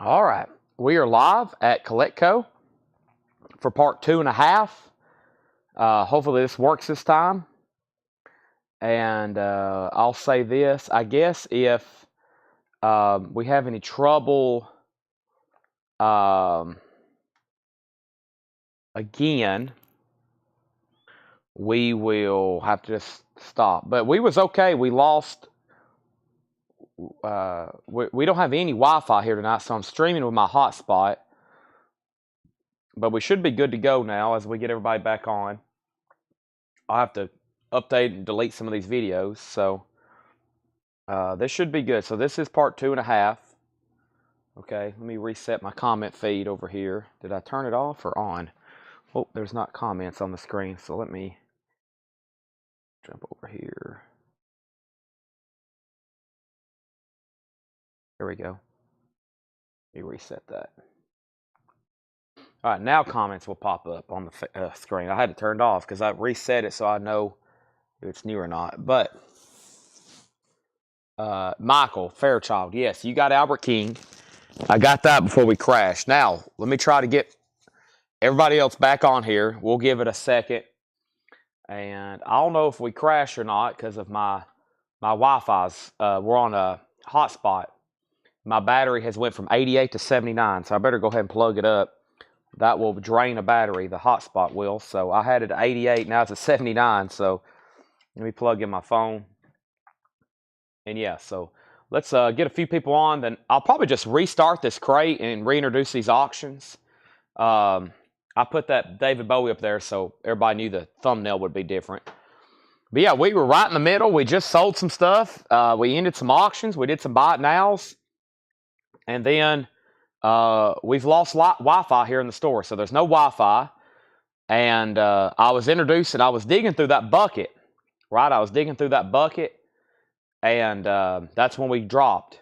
All right, we are live at Coletco for part 2.5. Hopefully this works this time. And I'll say this, I guess if we have any trouble again, we will have to just stop. But we was okay. We lost. We don't have any Wi-Fi here tonight, so I'm streaming with my hotspot. But we should be good to go now as we get everybody back on. I'll have to update and delete some of these videos, so this should be good. So this is part 2.5. Okay, let me reset my comment feed over here. Did I turn it off or on? Oh, there's not comments on the screen, so let me jump over here. There we go. Let me reset that. All right, now comments will pop up on the screen. I had to turn it off because I reset it so I know if it's new or not. But Michael Fairchild, yes, you got Albert King. I got that before we crashed. Now, let me try to get everybody else back on here. We'll give it a second. And I don't know if we crash or not because of my Wi-Fi's. We're on a hotspot. My battery has went from 88 to 79, so I better go ahead and plug it up. That will drain a battery, the hotspot will. So I had it at 88, now it's at 79. So let me plug in my phone. And yeah, so let's get a few people on. Then I'll probably just restart this crate and reintroduce these auctions. I put that David Bowie up there so everybody knew the thumbnail would be different. But yeah, we were right in the middle. We just sold some stuff. We ended some auctions. We did some buy it nows. And then we've lost Wi-Fi here in the store. So there's no Wi-Fi. And I was digging through that bucket. Right? I was digging through that bucket. And that's when we dropped.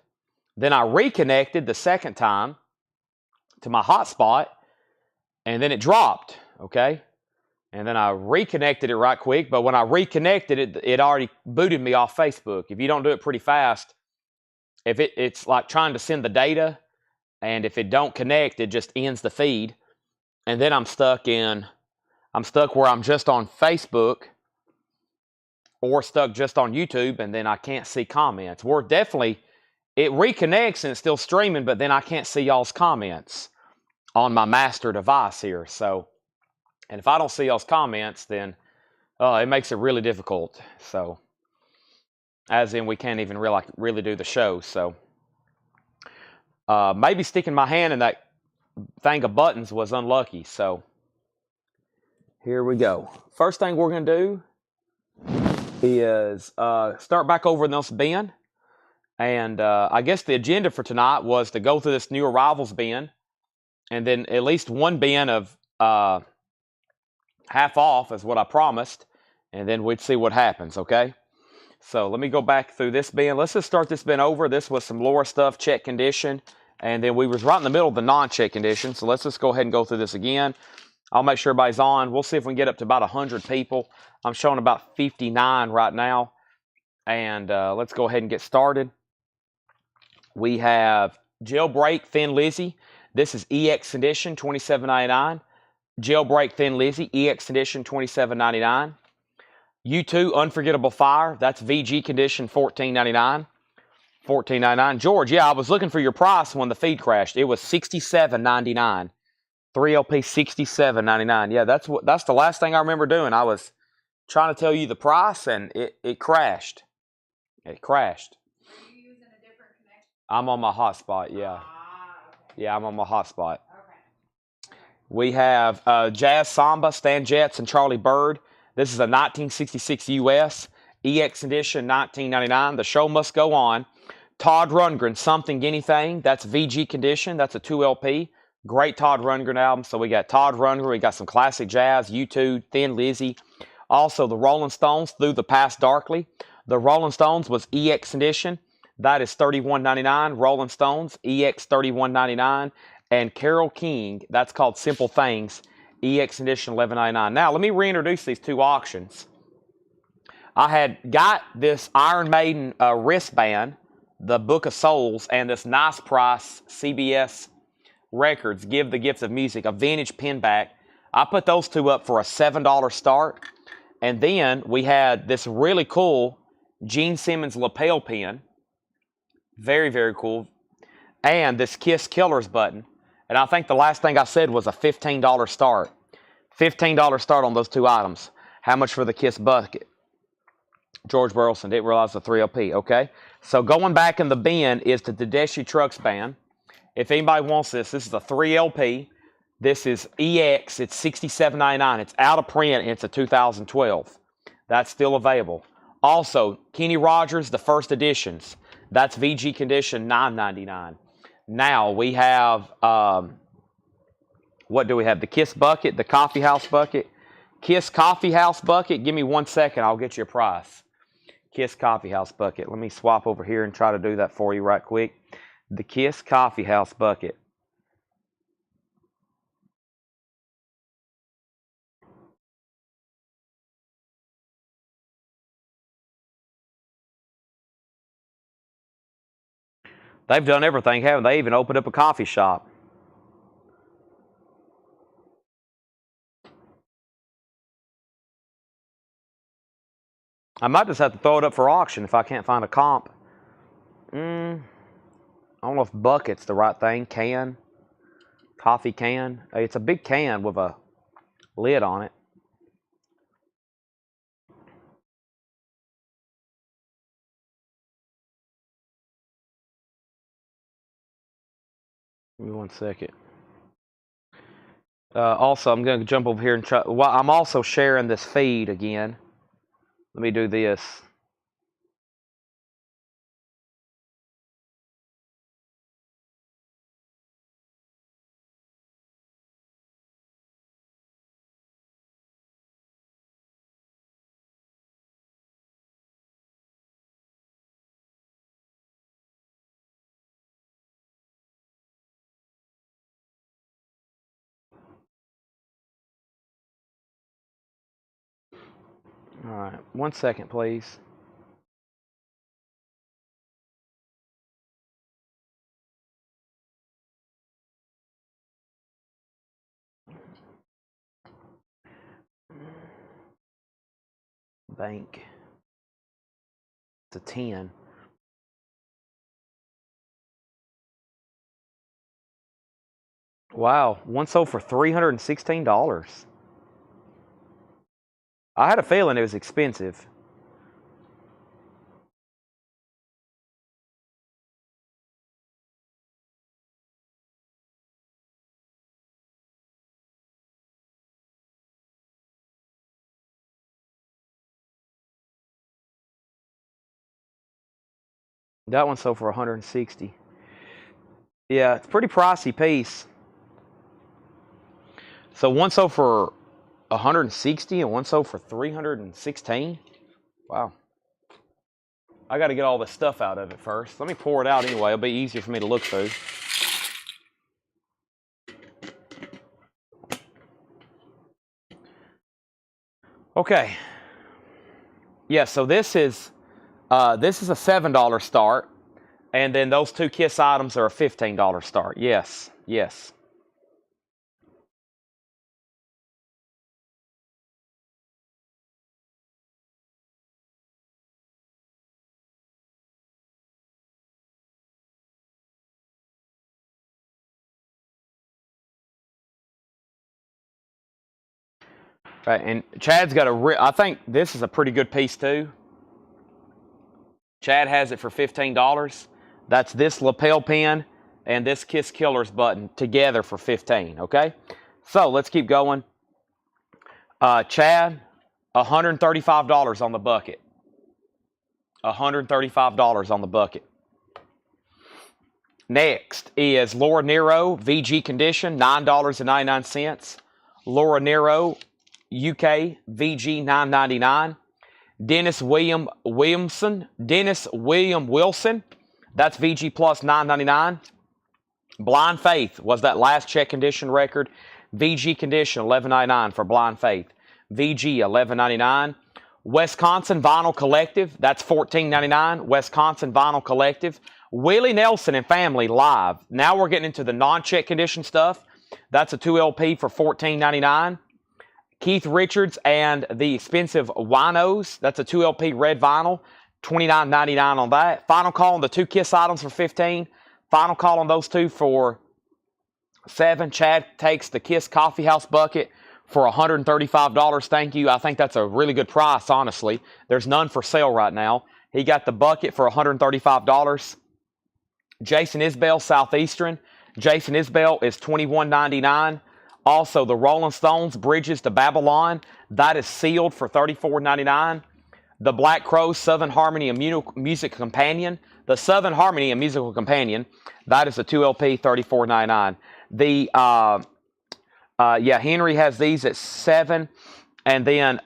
Then I reconnected the second time to my hotspot. And then it dropped. Okay? And then I reconnected it right quick. But when I reconnected it, it already booted me off Facebook. If you don't do it pretty fast, if it's like trying to send the data, and if it don't connect, it just ends the feed. And then I'm stuck where I'm just on Facebook or stuck just on YouTube, and then I can't see comments. It reconnects and it's still streaming, but then I can't see y'all's comments on my master device here. So, and if I don't see y'all's comments, then it makes it really difficult. So, as in we can't even really do the show. So maybe sticking my hand in that thing of buttons was unlucky. So here we go. First thing we're going to do is start back over in this bin. And I guess the agenda for tonight was to go through this new arrivals bin. And then at least one bin of half off is what I promised. And then we'd see what happens, okay? So let me go back through this bin. Let's just start this bin over. This was some Laura stuff, check condition. And then we was right in the middle of the non-check condition. So let's just go ahead and go through this again. I'll make sure everybody's on. We'll see if we can get up to about 100 people. I'm showing about 59 right now. And let's go ahead and get started. We have Jailbreak Thin Lizzy. This is EX Edition, $27.99. Jailbreak Thin Lizzy, EX Edition, $27.99. U2 Unforgettable Fire, that's VG condition, $14.99. $14.99. George, yeah, I was looking for your price when the feed crashed. It was $67.99. 3LP $67.99. Yeah, that's the last thing I remember doing. I was trying to tell you the price and it crashed. It crashed. Are you using a different connection? I'm on my hotspot, yeah. Okay. Yeah, I'm on my hotspot. Okay. We have Jazz Samba, Stan Jets, and Charlie Bird. This is a 1966 US, EX Edition, $19.99. The show must go on. Todd Rundgren, Something Anything. That's VG condition. That's a 2LP. Great Todd Rundgren album. So we got Todd Rundgren. We got some classic jazz, U2, Thin Lizzy. Also the Rolling Stones, Through the Past Darkly. The Rolling Stones was EX Edition. That is $31.99. Rolling Stones, EX $31.99. And Carole King, that's called Simple Things. EX Edition, $11.99. Now, let me reintroduce these two auctions. I had got this Iron Maiden wristband the Book of Souls, and this nice price CBS Records, Give the Gift of Music, a vintage pen back. I put those two up for a $7 start. And then we had this really cool Gene Simmons lapel pen. Very, very cool. And this Kiss Killers button. And I think the last thing I said was a $15 start. $15 start on those two items. How much for the Kiss bucket? George Burleson didn't realize the 3LP. Okay. So going back in the bin is the Tedeschi Trucks band. If anybody wants this is a 3LP. This is EX. It's $67.99. It's out of print, and it's a 2012. That's still available. Also, Kenny Rogers, the first editions. That's VG condition, $9.99. Now, we have, what do we have? The Kiss bucket, the Coffee House bucket. Kiss Coffee House bucket. Give me 1 second. I'll get you a price. Kiss Coffee House bucket. Let me swap over here and try to do that for you right quick. The Kiss Coffee House bucket. They've done everything, haven't they? They even opened up a coffee shop. I might just have to throw it up for auction if I can't find a comp. I don't know if bucket's the right thing. Can. Coffee can. It's a big can with a lid on it. Give me 1 second. Also, I'm going to jump over here and try. Well, I'm also sharing this feed again. Let me do this. All right, 1 second, please. Bank. It's a 10. Wow, one sold for $316. I had a feeling it was expensive. That one sold for $160. Yeah, it's a pretty pricey piece. So one sold for $160 and one sold for $316. Wow. I got to get all this stuff out of it first. Let me pour it out anyway. It'll be easier for me to look through. Okay. Yeah, so this is a $7 start, and then those two Kiss items are a $15 start. Yes, yes. Right, and Chad's got I think this is a pretty good piece too. Chad has it for $15. That's this lapel pin and this Kiss Killers button together for $15. Okay, so let's keep going. Chad, $135 on the bucket. $135 on the bucket. Next is Laura Nero, VG condition, $9.99. Laura Nero, UK, VG, $9.99. Dennis William Wilson, that's VG plus, $9.99. Blind Faith was that last check condition record. VG condition, $11.99 for Blind Faith. VG, $11.99. Wisconsin Vinyl Collective, that's $14.99. Wisconsin Vinyl Collective. Willie Nelson and Family Live. Now we're getting into the non-check condition stuff. That's a 2 LP for $14.99. Keith Richards and the Expensive Winos. That's a 2 LP red vinyl. $29.99 on that. Final call on the 2 Kiss items for $15. Final call on those 2 for $7. Chad takes the Kiss Coffee House bucket for $135. Thank you. I think that's a really good price, honestly. There's none for sale right now. He got the bucket for $135. Jason Isbell, Southeastern. Jason Isbell is $21.99. Also, the Rolling Stones, Bridges to Babylon. That is sealed for $34.99. The Black Crowes, Southern Harmony, a Music Companion. The Southern Harmony, a Musical Companion. That is a 2 LP, $34.99. The, Henry has these at $7. And then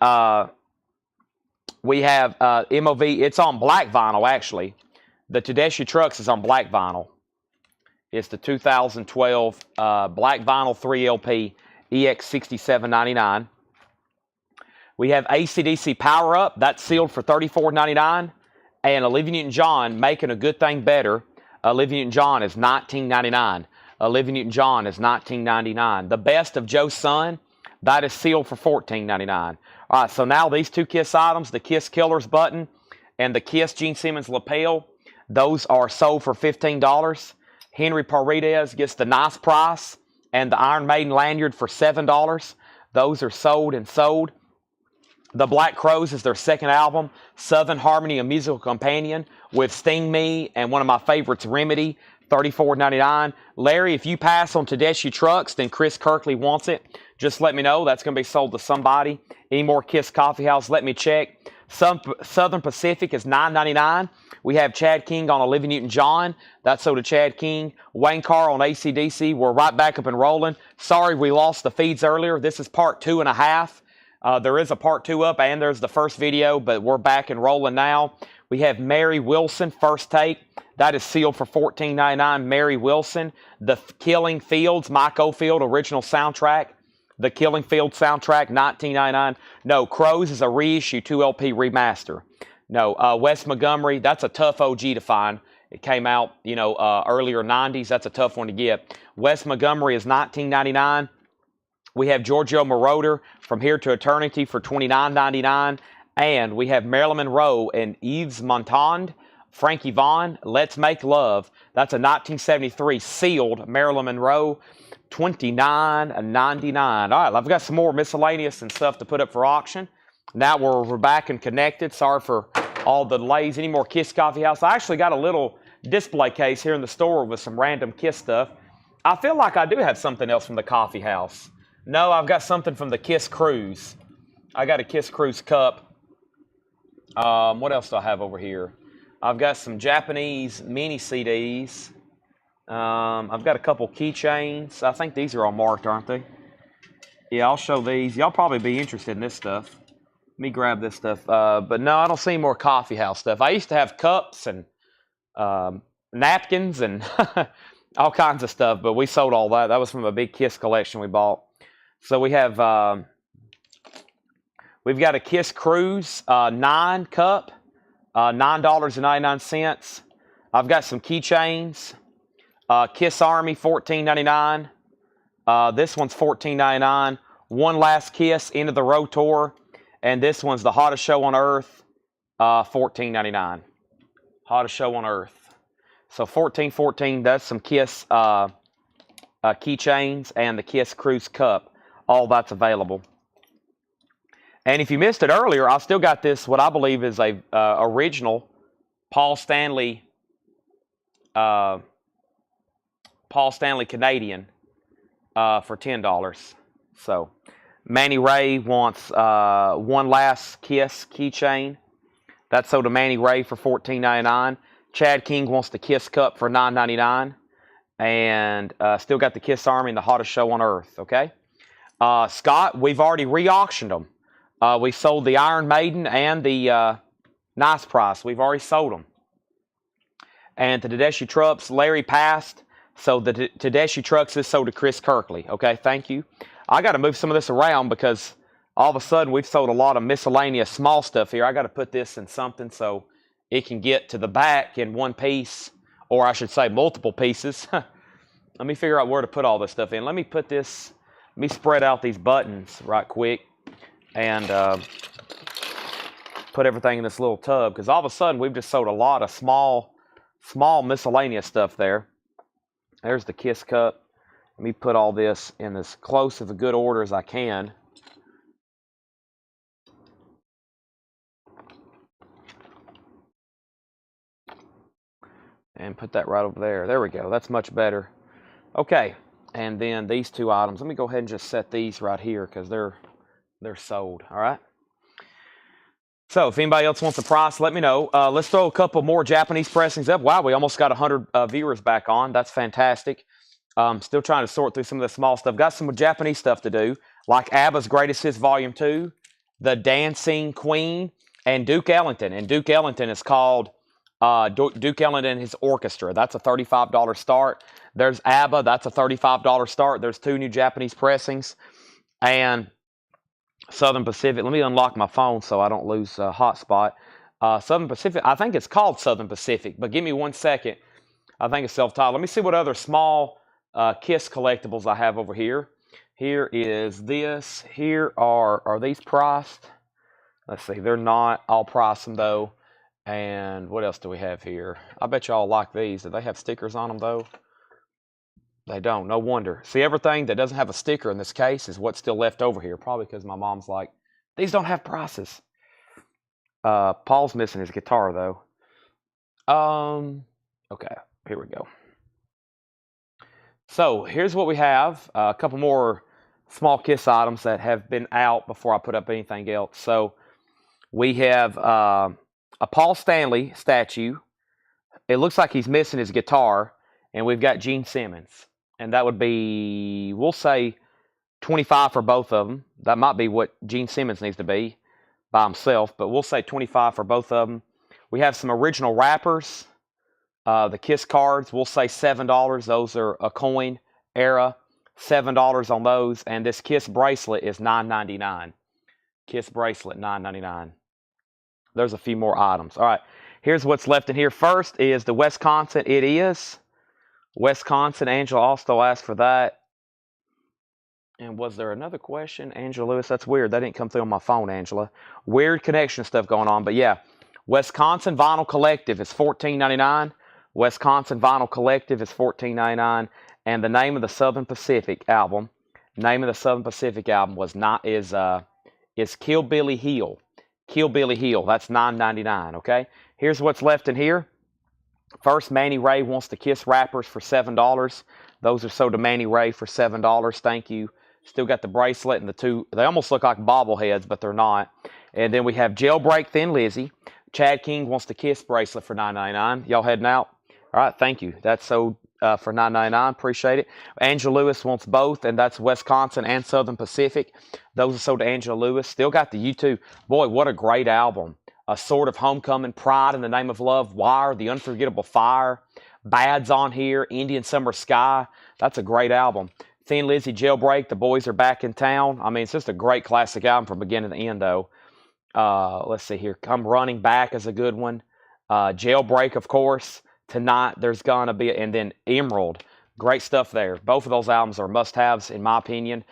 we have MOV. It's on black vinyl, actually. The Tedeschi Trucks is on black vinyl. It's the 2012 black vinyl 3 LP EX6799. We have AC/DC Power Up. That's sealed for $34.99. And Olivia Newton-John, Making a Good Thing Better. Olivia Newton-John is $19.99. Olivia Newton-John is $19.99. The Best of Joe's Son, that is sealed for $14.99. All right, so now these 2 Kiss items, the Kiss Killers button and the Kiss Gene Simmons lapel, those are sold for $15. Henry Paredes gets the nice price and the Iron Maiden lanyard for $7. Those are sold and sold. The Black Crowes is their second album, Southern Harmony, a Musical Companion, with Sting Me and one of my favorites, Remedy, $34.99. Larry, if you pass on Tedeschi Trucks, then Chris Kirkley wants it. Just let me know. That's going to be sold to somebody. Any more Kiss Coffee House, let me check. Southern Pacific is $9.99. We have Chad King on Olivia Newton-John. That's sold to Chad King. Wayne Carr on AC/DC. We're right back up and rolling. Sorry we lost the feeds earlier. This is part 2.5. There is a part 2 up, and there's the first video, but we're back and rolling now. We have Mary Wilson, First Take. That is sealed for $14.99. Mary Wilson. The Killing Fields, Mike Oldfield, original soundtrack. The Killing Fields soundtrack, $19.99. No, Crows is a reissue 2 LP remaster. No, Wes Montgomery, that's a tough OG to find. It came out, earlier 90s. That's a tough one to get. Wes Montgomery is $19.99. We have Giorgio Moroder, From Here to Eternity for $29.99. And we have Marilyn Monroe and Yves Montand, Frankie Vaughan, Let's Make Love. That's a 1973 sealed Marilyn Monroe, $29.99. All right, I've got some more miscellaneous and stuff to put up for auction. Now we're back and connected. Sorry for all the delays. Any more Kiss Coffee House? I actually got a little display case here in the store with some random Kiss stuff. I feel like I do have something else from the coffee house. No, I've got something from the Kiss Cruise. I got a Kiss Cruise cup. What else do I have over here? I've got some Japanese mini CDs. I've got a couple keychains. I think these are all marked, aren't they? Yeah, I'll show these. Y'all probably be interested in this stuff. Let me grab this stuff. But no, I don't see any more coffee house stuff. I used to have cups and napkins and all kinds of stuff, but we sold all that. That was from a big Kiss collection we bought. So we have, we've got a Kiss Cruise 9 cup, $9.99. I've got some keychains. Kiss Army, $14.99. This one's $14.99. One Last Kiss, End of the Road Tour. And this one's the Hottest Show on Earth, $14.99. Hottest Show on Earth. So $14.14, that's some Kiss keychains and the Kiss Cruise Cup. All that's available. And if you missed it earlier, I still got this, what I believe is a original Paul Stanley Canadian for $10. So Manny Ray wants One Last Kiss keychain. That's sold to Manny Ray for $14.99. Chad King wants the Kiss Cup for $9.99. And still got the Kiss Army and the Hottest Show on Earth, okay? Scott, we've already re-auctioned them. We sold the Iron Maiden and the Nice Price. We've already sold them. And the Tedeschi Trucks, Larry passed. So the Tedeschi Trucks is sold to Chris Kirkley. Okay, thank you. I got to move some of this around because all of a sudden we've sold a lot of miscellaneous small stuff here. I got to put this in something so it can get to the back in one piece, or I should say multiple pieces. Let me figure out where to put all this stuff in. Let me put this, let me spread out these buttons right quick and put everything in this little tub, because all of a sudden we've just sold a lot of small miscellaneous stuff there. There's the Kiss cup. Let me put all this in as close of a good order as I can. And put that right over there. There we go. That's much better. Okay. And then these two items. Let me go ahead and just set these right here because they're sold. All right. So if anybody else wants a price, let me know. Let's throw a couple more Japanese pressings up. Wow, we almost got 100 viewers back on. That's fantastic. Still trying to sort through some of the small stuff. Got some Japanese stuff to do, like ABBA's Greatest Hits Volume 2, The Dancing Queen, and Duke Ellington. And Duke Ellington is called Duke Ellington and His Orchestra. That's a $35 start. There's ABBA. That's a $35 start. There's two new Japanese pressings. And Southern Pacific. Let me unlock my phone so I don't lose hotspot. Southern Pacific. I think it's called Southern Pacific, but give me 1 second. I think it's self-titled. Let me see what other small Kiss collectibles I have over here. Here is this. Here are these priced? Let's see. They're not. I'll price them though. And what else do we have here? I bet y'all like these. Do they have stickers on them though? They don't. No wonder. See, everything that doesn't have a sticker in this case is what's still left over here. Probably because my mom's like, these don't have prices. Paul's missing his guitar though. Okay. Here we go. So here's what we have. A couple more small Kiss items that have been out before I put up anything else. So we have a Paul Stanley statue. It looks like he's missing his guitar. And we've got Gene Simmons. And that would be, we'll say, 25 for both of them. That might be what Gene Simmons needs to be by himself. But we'll say 25 for both of them. We have some original wrappers. The Kiss cards, we'll say $7. Those are a coin era. $7 on those. And this Kiss bracelet is $9.99. Kiss bracelet, $9.99. There's a few more items. All right. Here's what's left in here. First is the Wisconsin. It is Wisconsin. Angela also asked for that. And was there another question? Angela Lewis, that's weird. That didn't come through on my phone, Angela. Weird connection stuff going on. But yeah, Wisconsin Vinyl Collective is $14.99. Wisconsin Vinyl Collective is $14.99. And the name of the Southern Pacific album, is Kill Billy Hill. Kill Billy Hill. That's $9.99. Okay. Here's what's left in here. First, Manny Ray wants the Kiss wrappers for $7. Those are sold to Manny Ray for $7. Thank you. Still got the bracelet and the two. They almost look like bobbleheads, but they're not. And then we have Jailbreak Thin Lizzy. Chad King wants the Kiss bracelet for $9.99. Y'all heading out? All right, thank you. That's sold for $9.99. Appreciate it. Angela Lewis wants both, and that's Wisconsin and Southern Pacific. Those are sold to Angela Lewis. Still got the U2. Boy, what a great album. A Sword of Homecoming, Pride in the Name of Love, Wire, The Unforgettable Fire, Bad's on here, Indian Summer Sky. That's a great album. Thin Lizzy, Jailbreak, The Boys Are Back in Town. I mean, it's just a great classic album from beginning to end, though. Let's see here. Come Running Back is a good one. Jailbreak, of course. Tonight, there's going to be, and then Emerald. Great stuff there. Both of those albums are must-haves, in my opinion.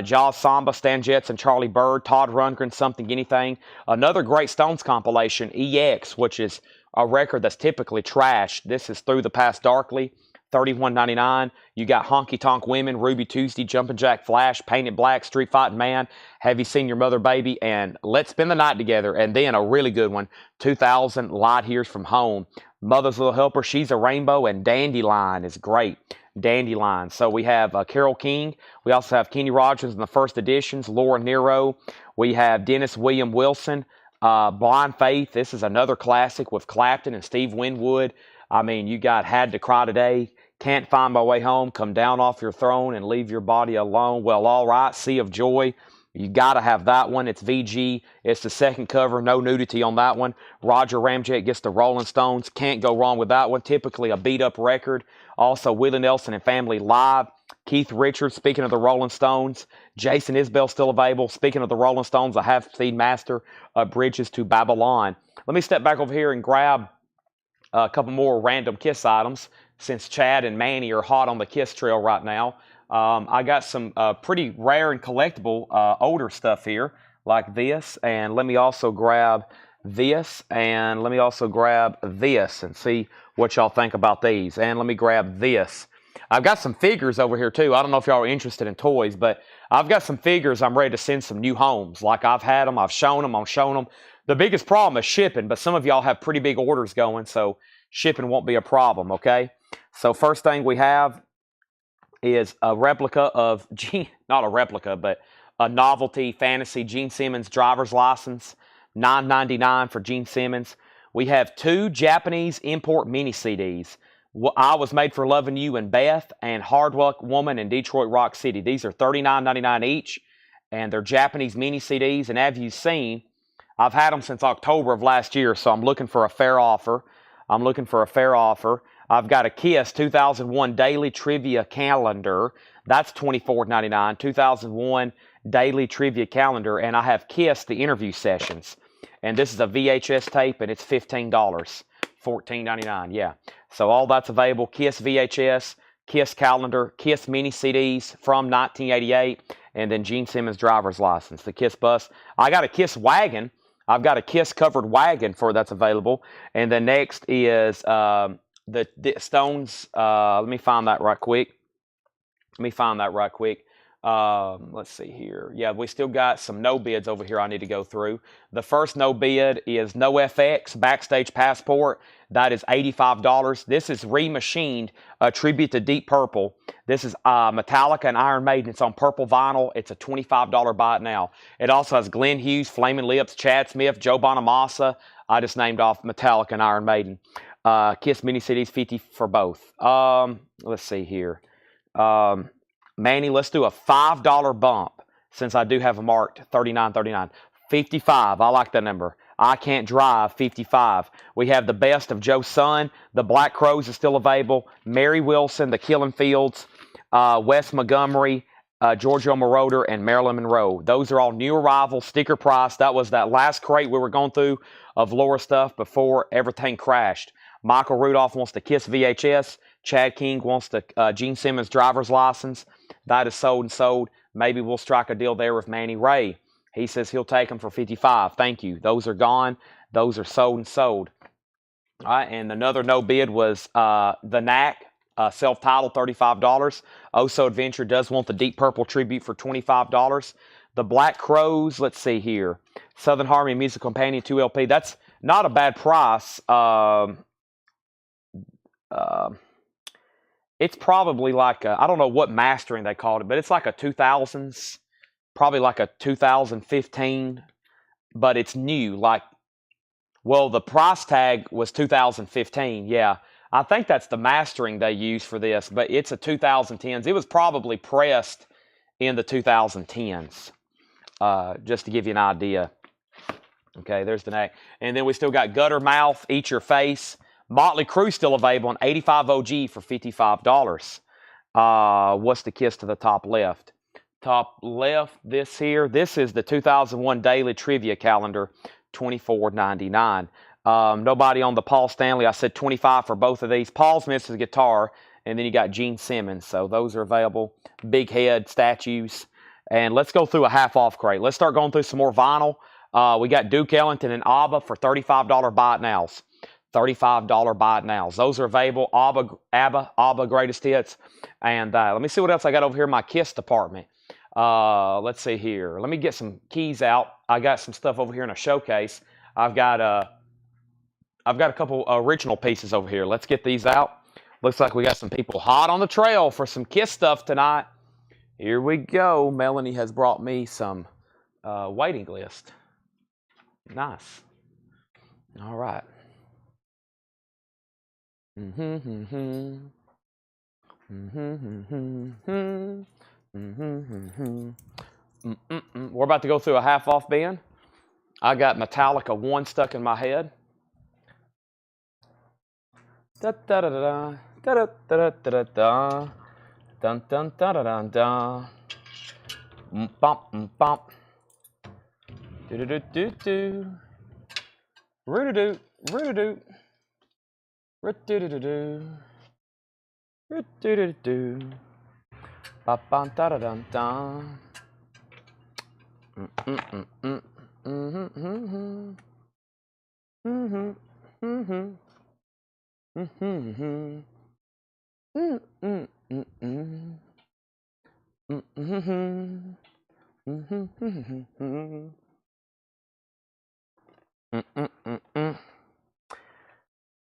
Jaws Samba, Stan Getz, and Charlie Bird. Todd Rundgren, Something Anything. Another great Stones compilation, EX, which is a record that's typically trashed. This is Through the Past Darkly, $31.99. You got Honky Tonk Women, Ruby Tuesday, Jumpin' Jack Flash, Painted Black, Street Fighting Man, Have You Seen Your Mother Baby, and Let's Spend the Night Together. And then a really good one, 2000, Light Years from Home. Mother's Little Helper, She's a Rainbow, and Dandelion is great. Dandelion. So we have Carole King. We also have Kenny Rogers in the first editions, Laura Nero. We have Dennis William Wilson, Blind Faith. This is another classic with Clapton and Steve Winwood. I mean, you got Had to Cry Today, Can't Find My Way Home, Come Down Off Your Throne and Leave Your Body Alone. Well, all right, Sea of Joy. You got to have that one. It's VG. It's the second cover. No nudity on that one. Roger Ramjet gets the Rolling Stones. Can't go wrong with that one. Typically a beat-up record. Also, Willie Nelson and Family Live. Keith Richards, speaking of the Rolling Stones. Jason Isbell still available. Speaking of the Rolling Stones, a half-speed master, Bridges to Babylon. Let me step back over here and grab a couple more random Kiss items since Chad and Manny are hot on the Kiss trail right now. I got some pretty rare and collectible older stuff here like this, and let me also grab this, and let me also grab this and see what y'all think about these. And let me grab this. I've got some figures over here too. I don't know if y'all are interested in toys, but I've got some figures I'm ready to send some new homes. Like I've had them, I've shown them, I'm showing them. The biggest problem is shipping, but some of y'all have pretty big orders going, so shipping won't be a problem, okay? So first thing we have is a replica of, not a replica, but a novelty fantasy Gene Simmons driver's license, $9.99 for Gene Simmons. We have 2 Japanese import mini CDs. I Was Made for Loving You and Beth, and Hard Luck Woman in Detroit Rock City. These are $39.99 each, and they're Japanese mini CDs. And as you've seen, I've had them since October of last year, so I'm looking for a fair offer. I've got a Kiss 2001 Daily Trivia Calendar. That's $24.99. 2001 Daily Trivia Calendar. And I have Kiss, the interview sessions. And this is a VHS tape, and it's $15. $14.99, yeah. So all that's available. Kiss VHS, Kiss Calendar, Kiss Mini CDs from 1988, and then Gene Simmons driver's license, the Kiss bus. I got a Kiss wagon. I've got a Kiss covered wagon that's available. And then next is the Stones. Let me find that right quick. Let's see here. Yeah, we still got some no bids over here I need to go through. The first no bid is No FX Backstage Passport. That is $85. This is remachined, a tribute to Deep Purple. This is Metallica and Iron Maiden. It's on purple vinyl. It's a $25 buy it now. It also has Glenn Hughes, Flaming Lips, Chad Smith, Joe Bonamassa. I just named off Metallica and Iron Maiden. Kiss mini CDs, 50 for both. Let's see here. Manny, let's do a $5 bump since I do have a marked $39.39. 55. I like that number. I Can't Drive, 55. We have the best of Joe Son. The Black Crows is still available. Mary Wilson, The Killing Fields, Wes Montgomery, Giorgio Moroder, and Marilyn Monroe. Those are all new arrival, sticker price. That was that last crate we were going through of Laura stuff before everything crashed. Michael Rudolph wants to Kiss VHS. Chad King wants the Gene Simmons driver's license. That is sold and sold. Maybe we'll strike a deal there with Manny Ray. He says he'll take them for $55. Thank you. Those are gone. Those are sold and sold. All right, and another no bid was The Knack, self-titled, $35. Oso Adventure does want the Deep Purple tribute for $25. The Black Crows, let's see here. Southern Harmony Music Companion 2 LP. That's not a bad price. It's probably like I don't know what mastering they called it, but it's like a 2000s, probably like a 2015, but it's new. Like, well, the price tag was 2015. Yeah, I think that's the mastering they use for this, but it's a 2010s. It was probably pressed in the 2010s, just to give you an idea. Okay, there's the neck. And then we still got Gutter Mouth, Eat Your Face. Motley Crue still available on 85 OG for $55. What's the Kiss to the top left? Top left, this here. This is the 2001 Daily Trivia Calendar, $24.99. Nobody on the Paul Stanley. I said $25 for both of these. Paul's misses guitar, and then you got Gene Simmons. So those are available. Big head statues. And let's go through a half-off crate. Let's start going through some more vinyl. We got Duke Ellington and ABBA for $35 buy it nows. $35 buy it nows. Those are available. ABBA Greatest Hits. And let me see what else I got over here in my Kiss department. Let's see here. Let me get some keys out. I got some stuff over here in a showcase. I've got a couple original pieces over here. Let's get these out. Looks like we got some people hot on the trail for some Kiss stuff tonight. Here we go. Melanie has brought me some waiting list. Nice. All right. We're about to go through a half-off bin. I got Metallica 1 stuck in my head. Da da da da da da da da da da. Dun dun dun dun dun dun. Bump bump. Do do do do do. Roo do roo do. Roo do do do do. Roo do do do. Ba bum da da dun dun.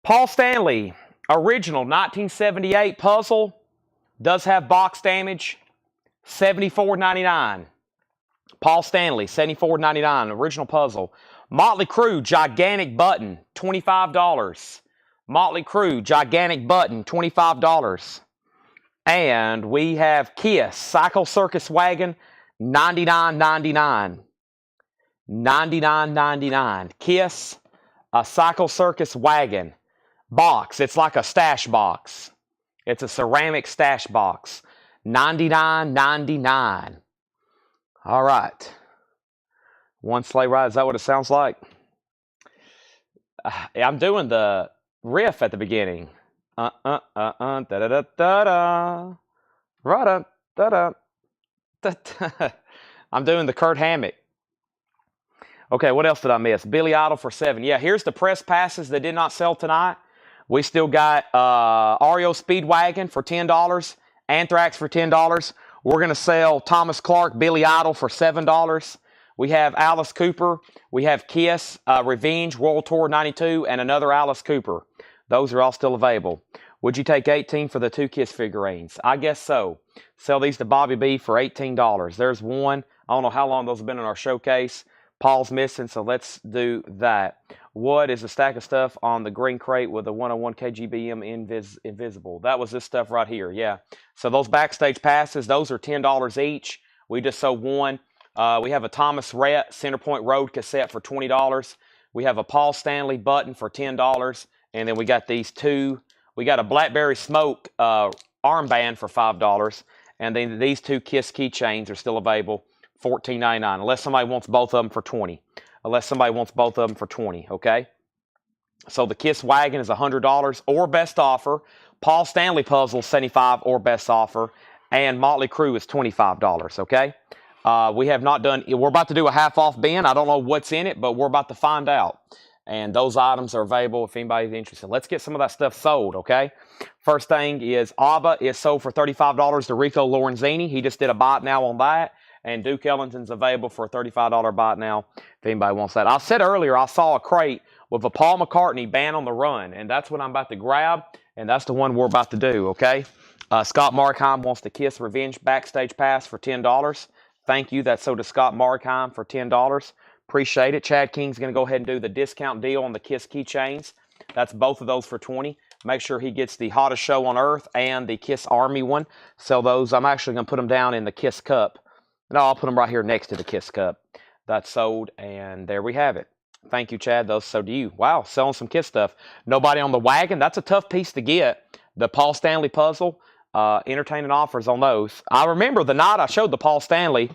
Paul Stanley, original 1978 puzzle, does have box damage, $74.99. Paul Stanley, $74.99, original puzzle. Motley Crue, gigantic button, $25. Motley Crue, gigantic button, $25. And we have Kiss, Cycle Circus Wagon, $99.99. $99.99. Kiss, a Cycle Circus Wagon box. It's like a stash box. It's a ceramic stash box. $99.99. All right. One sleigh ride. Is that what it sounds like? I'm doing the riff at the beginning. Da da da da da. Ra da da da. I'm doing the Kurt Hammett. Okay, what else did I miss? Billy Idol for $7. Yeah, here's the press passes that did not sell tonight. We still got REO Speedwagon for $10. Anthrax for $10. We're going to sell Thomas Clark, Billy Idol for $7. We have Alice Cooper. We have Kiss, Revenge, World Tour 92, and another Alice Cooper. Those are all still available. Would you take $18 for the 2 Kiss figurines? I guess so. Sell these to Bobby B for $18. There's one. I don't know how long those have been in our showcase. Paul's missing, so let's do that. What is a stack of stuff on the green crate with a 101 KGBM invisible? That was this stuff right here, yeah. So those backstage passes, those are $10 each. We just sold one. We have a Thomas Rhett Centerpoint Road cassette for $20. We have a Paul Stanley button for $10. And then we got these two. We got a Blackberry Smoke armband for $5. And then these 2 Kiss keychains are still available, $14.99, unless somebody wants both of them for $20. Unless somebody wants both of them for $20, okay? So the Kiss Wagon is $100 or best offer. Paul Stanley puzzle, $75 or best offer. And Motley Crue is $25, okay? We have not done, we're about to do a half-off bin. I don't know what's in it, but we're about to find out. And those items are available if anybody's interested. Let's get some of that stuff sold, okay? First thing is ABBA is sold for $35 to Rico Lorenzini. He just did a bot now on that. And Duke Ellington's available for a $35 bot now if anybody wants that. I said earlier I saw a crate with a Paul McCartney Band on the Run, and that's what I'm about to grab, and that's the one we're about to do, okay? Scott Markheim wants the Kiss Revenge backstage pass for $10. Thank you. That's so to Scott Markheim for $10. Appreciate it. Chad King's going to go ahead and do the discount deal on the Kiss keychains. That's both of those for $20. Make sure he gets the Hottest Show on Earth and the Kiss Army one. Sell those. I'm actually going to put them down in the Kiss Cup. No, I'll put them right here next to the Kiss Cup. That's sold, and there we have it. Thank you, Chad. Those so do you. Wow, selling some Kiss stuff. Nobody on the wagon. That's a tough piece to get. The Paul Stanley puzzle. Entertaining offers on those. I remember the night I showed the Paul Stanley,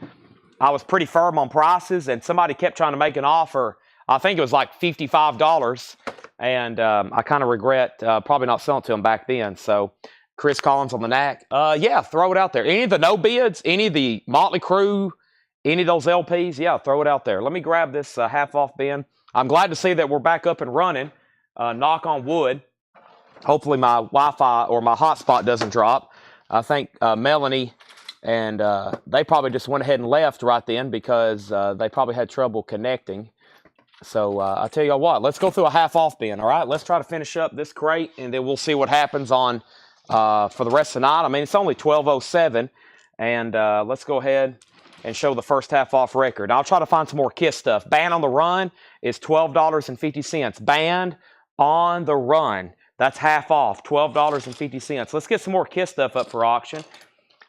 I was pretty firm on prices, and somebody kept trying to make an offer. I think it was like $55, and I kind of regret probably not selling to him back then. So Chris Collins on the knack. Yeah, throw it out there. Any of the no bids, any of the Motley Crue, any of those LPs, yeah, throw it out there. Let me grab this half-off bin. I'm glad to see that we're back up and running. Knock on wood. Hopefully my Wi-Fi or my hotspot doesn't drop. I think Melanie and they probably just went ahead and left right then because they probably had trouble connecting. So I'll tell you what, let's go through a half-off bin, all right? Let's try to finish up this crate, and then we'll see what happens on for the rest of the night. I mean, it's only 12:07, and let's go ahead and show the first half-off record. I'll try to find some more Kiss stuff. Band on the Run is $12.50. Band on the Run. That's half off, $12.50. Let's get some more Kiss stuff up for auction.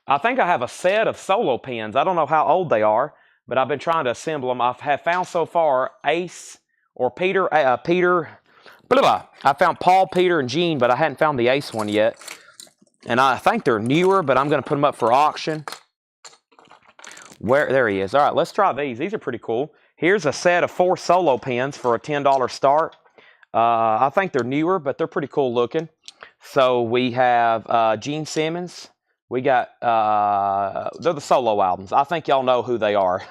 I think I have a set of solo pins. I don't know how old they are, but I've been trying to assemble them. I have found so far Ace or Peter, blah, blah. I found Paul, Peter, and Gene, but I hadn't found the Ace one yet. And I think they're newer, but I'm going to put them up for auction. There he is. All right, let's try these. These are pretty cool. Here's a set of 4 solo pins for a $10 start. I think they're newer, but they're pretty cool looking. So we have Gene Simmons. We got, they're the solo albums. I think y'all know who they are.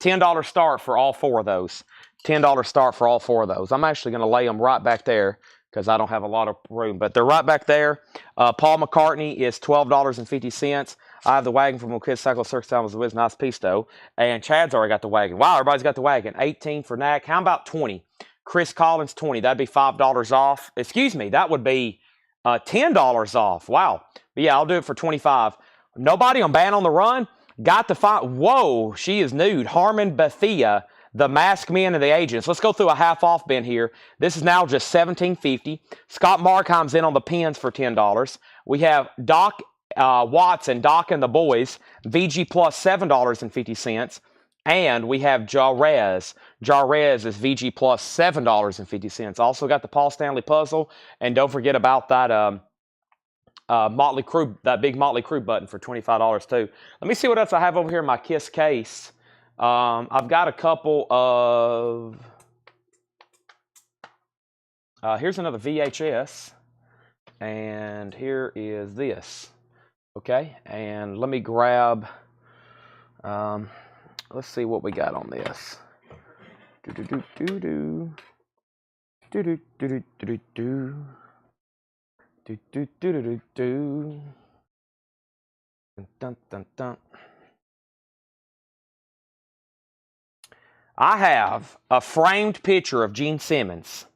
$10 start for all 4 of those. $10 start for all 4 of those. I'm actually going to lay them right back there because I don't have a lot of room. But they're right back there. Paul McCartney is $12.50. I have the wagon from Kids Cycle Circus Time. Was nice piece, though. And Chad's already got the wagon. Wow, everybody's got the wagon. 18 for Knack. How about 20? Chris Collins, 20. That'd be $5 off. Excuse me, that would be $10 off. Wow. But yeah, I'll do it for 25. Nobody on Band on the Run got the find. Whoa, she is nude. Harmon Bethia, the Masked Men and the Agents. Let's go through a half off bin here. This is now just $17.50. Scott Markheim's in on the pins for $10. We have Doc Watson, Doc and the Boys, VG Plus $7.50. And we have Jarez. Jarez is VG Plus $7.50. Also got the Paul Stanley puzzle. And don't forget about that Motley Crue, that big Motley Crue button for $25 too. Let me see what else I have over here in my Kiss case. I've got a couple of... here's another VHS. And here is this. Okay, and let me grab... let's see what we got on this. Do-do-do-do-do. Do-do-do-do-do-do. Do-do-do-do-do-do. Dun-dun-dun-dun. I have a framed picture of Gene Simmons.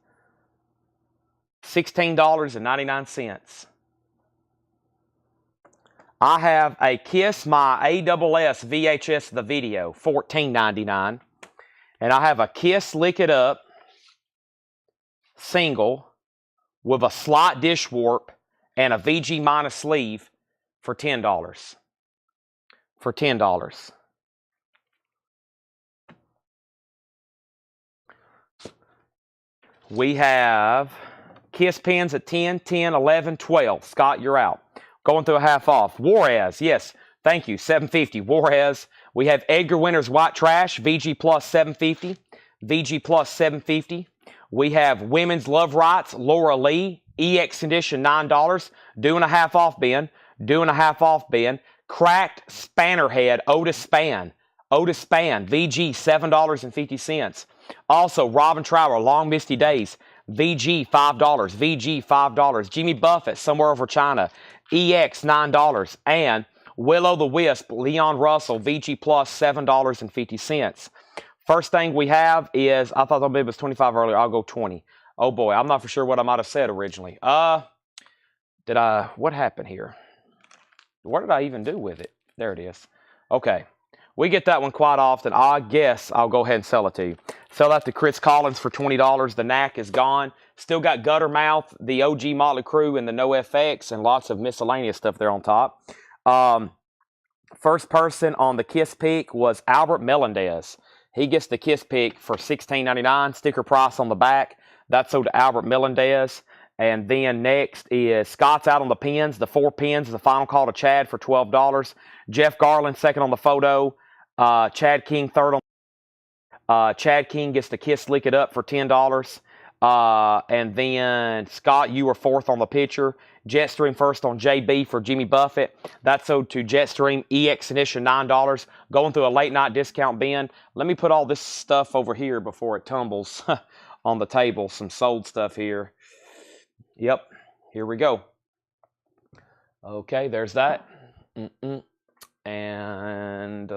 $16.99. I have a Kiss My ASS VHS The Video, $14.99. And I have a Kiss Lick It Up single with a slot dish warp and a VG minus sleeve for $10. For $10. We have Kiss pins at 10, 10, 11, 12. Scott, you're out. Going through a half off. Juarez, yes, thank you, $7.50. Juarez. We have Edgar Winter's White Trash, VG Plus $7.50. VG Plus $7.50. We have Women's Love Rights, Laura Lee, EX Edition $9. Doing a half off bin. Doing a half off bin. Cracked Spanner Head, Otis Spann. Otis Spann, VG $7.50. Also, Robin Trower, Long Misty Days, VG $5. VG $5. Jimmy Buffett, Somewhere Over China, EX $9. And Willow the Wisp, Leon Russell, VG Plus $7.50. First thing we have is, I thought the bid was 25 earlier. I'll go 20. Oh boy, I'm not for sure what I might have said originally. What happened here? What did I even do with it? There it is. Okay. We get that one quite often. I guess I'll go ahead and sell it to you. Sell that to Chris Collins for $20. The Knack is gone. Still got Guttermouth, the OG Motley Crue, and the No FX, and lots of miscellaneous stuff there on top. First person on the Kiss pick was Albert Melendez. He gets the Kiss pick for $16.99. Sticker price on the back. That's sold to Albert Melendez. And then next is Scott's out on the pins. The 4 pins is the final call to Chad for $12. Jeff Garland second on the photo. Chad King third on. Chad King gets the Kiss Lick It Up for $10. And then Scott, you were fourth on the picture. Jetstream first on JB for Jimmy Buffett. That's sold to Jetstream EX Edition $9. Going through a late night discount bin. Let me put all this stuff over here before it tumbles on the table. Some sold stuff here. Yep, here we go. Okay, there's that. And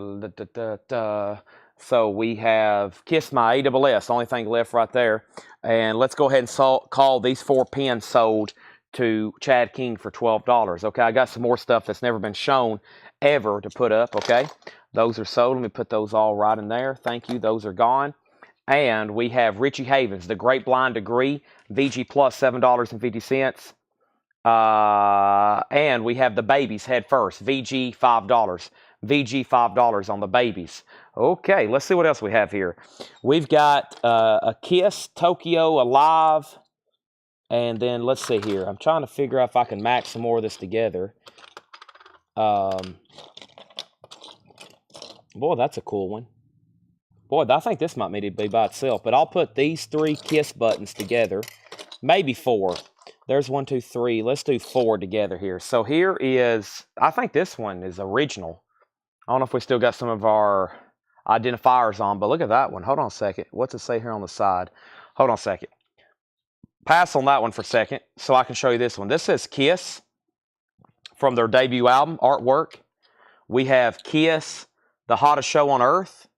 so we have Kiss My ASS, only thing left right there. And let's go ahead and call these 4 pins sold to Chad King for $12. Okay, I got some more stuff that's never been shown ever to put up. Okay, those are sold. Let me put those all right in there. Thank you. Those are gone. And we have Richie Havens, The Great Blind Degree, VG Plus $7.50. And we have the Babies Head First, VG $5. VG $5 on the Babies. Okay, let's see what else we have here. We've got a Kiss Tokyo Alive And then let's see here. I'm trying to figure out if I can max some more of this together. Boy, that's a cool one. Boy, I think this might need to be by itself. But I'll put these 3 Kiss buttons together. Maybe 4. There's 1, 2, 3. Let's do 4 together here. So here is, I think this one is original. I don't know if we still got some of our identifiers on, but look at that one. Hold on a second. What's it say here on the side? Hold on a second. Pass on that one for a second so I can show you this one. This says Kiss from their debut album, artwork. We have Kiss, the hottest show on earth.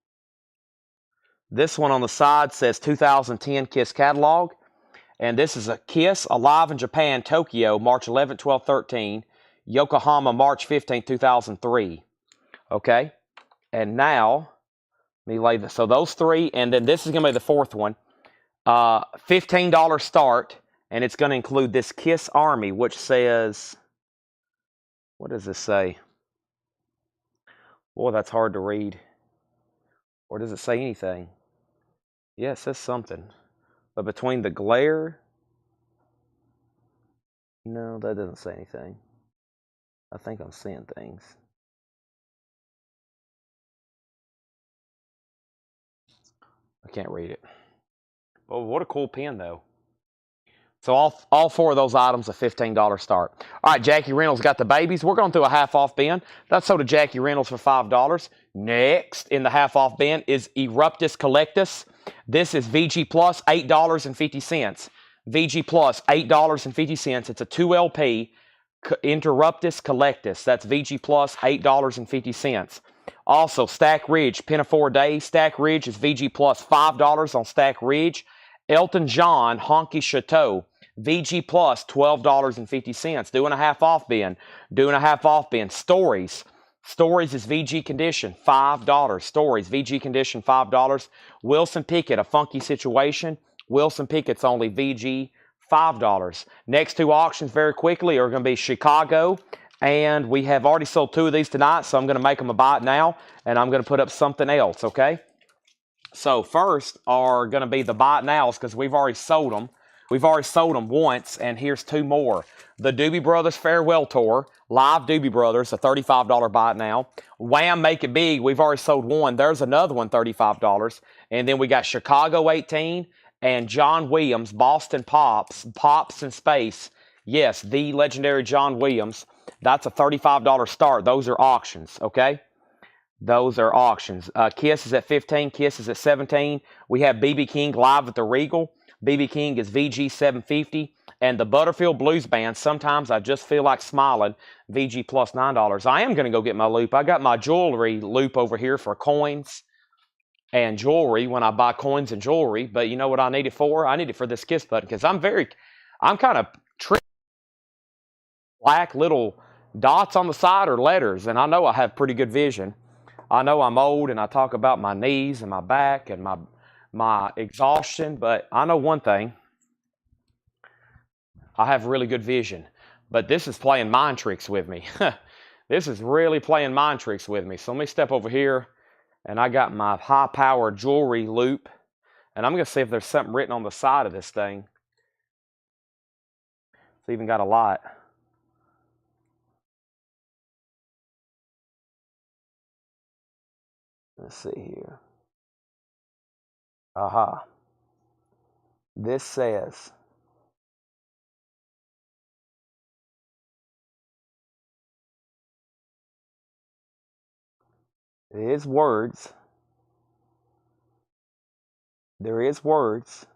This one on the side says 2010 Kiss catalog. And this is a Kiss Alive in Japan, Tokyo, March 11, 12, 13. Yokohama, March 15, 2003. Okay? And now, let me lay this. So those 3, and then this is going to be the 4th one. $15 start, and it's going to include this Kiss Army, which says, what does this say? Boy, that's hard to read. Or does it say anything? Yeah, it says something. But between the glare, no, that doesn't say anything. I think I'm seeing things. I can't read it. Oh, what a cool pen, though. So all 4 of those items, a $15 start. All right, Jackie Reynolds got the babies. We're going through a half-off bin. That's sold to Jackie Reynolds for $5. Next in the half-off bin is Eruptus Collectus. This is VG Plus, $8.50. VG Plus, $8.50. It's a 2LP Interruptus Collectus. That's VG Plus, $8.50. Also, Stack Ridge, Pin of 4 Days. Stack Ridge is VG Plus, $5 on Stack Ridge. Elton John, Honky Chateau, VG Plus, $12.50. Doing a half off bin. Doing a half off bin. Stories. Stories is VG Condition, $5. Stories, VG Condition, $5. Wilson Pickett, A Funky Situation. Wilson Pickett's only VG, $5. Next 2 auctions very quickly are going to be Chicago, and we have already sold 2 of these tonight, so I'm going to make them a buy it now, and I'm going to put up something else, okay? So first are going to be the buy it nows because we've already sold them. We've already sold them once, and here's 2 more. The Doobie Brothers Farewell Tour, live Doobie Brothers, a $35 buy it now. Wham! Make It Big, we've already sold 1. There's another one, $35. And then we got Chicago 18 and John Williams, Boston Pops, Pops in Space. Yes, the legendary John Williams. That's a $35 start. Those are auctions, okay? Those are auctions. Kiss is at 15. Kiss is at 17. We have BB King live at the Regal. BB King is VG 750. And the Butterfield Blues Band, Sometimes I Just Feel Like Smiling, VG plus $9. I am going to go get my loop. I got my jewelry loop over here for coins and jewelry when I buy coins and jewelry. But you know what I need it for? I need it for this Kiss button because I'm kind of tricky. Black little dots on the side are letters, and I know I have pretty good vision. I know I'm old, and I talk about my knees and my back and my exhaustion, but I know one thing. I have really good vision, but this is playing mind tricks with me. This is really playing mind tricks with me. So let me step over here, and I got my high-power jewelry loop, and I'm going to see if there's something written on the side of this thing. It's even got a light. Let's see here. Aha. This says, it is words. There is words.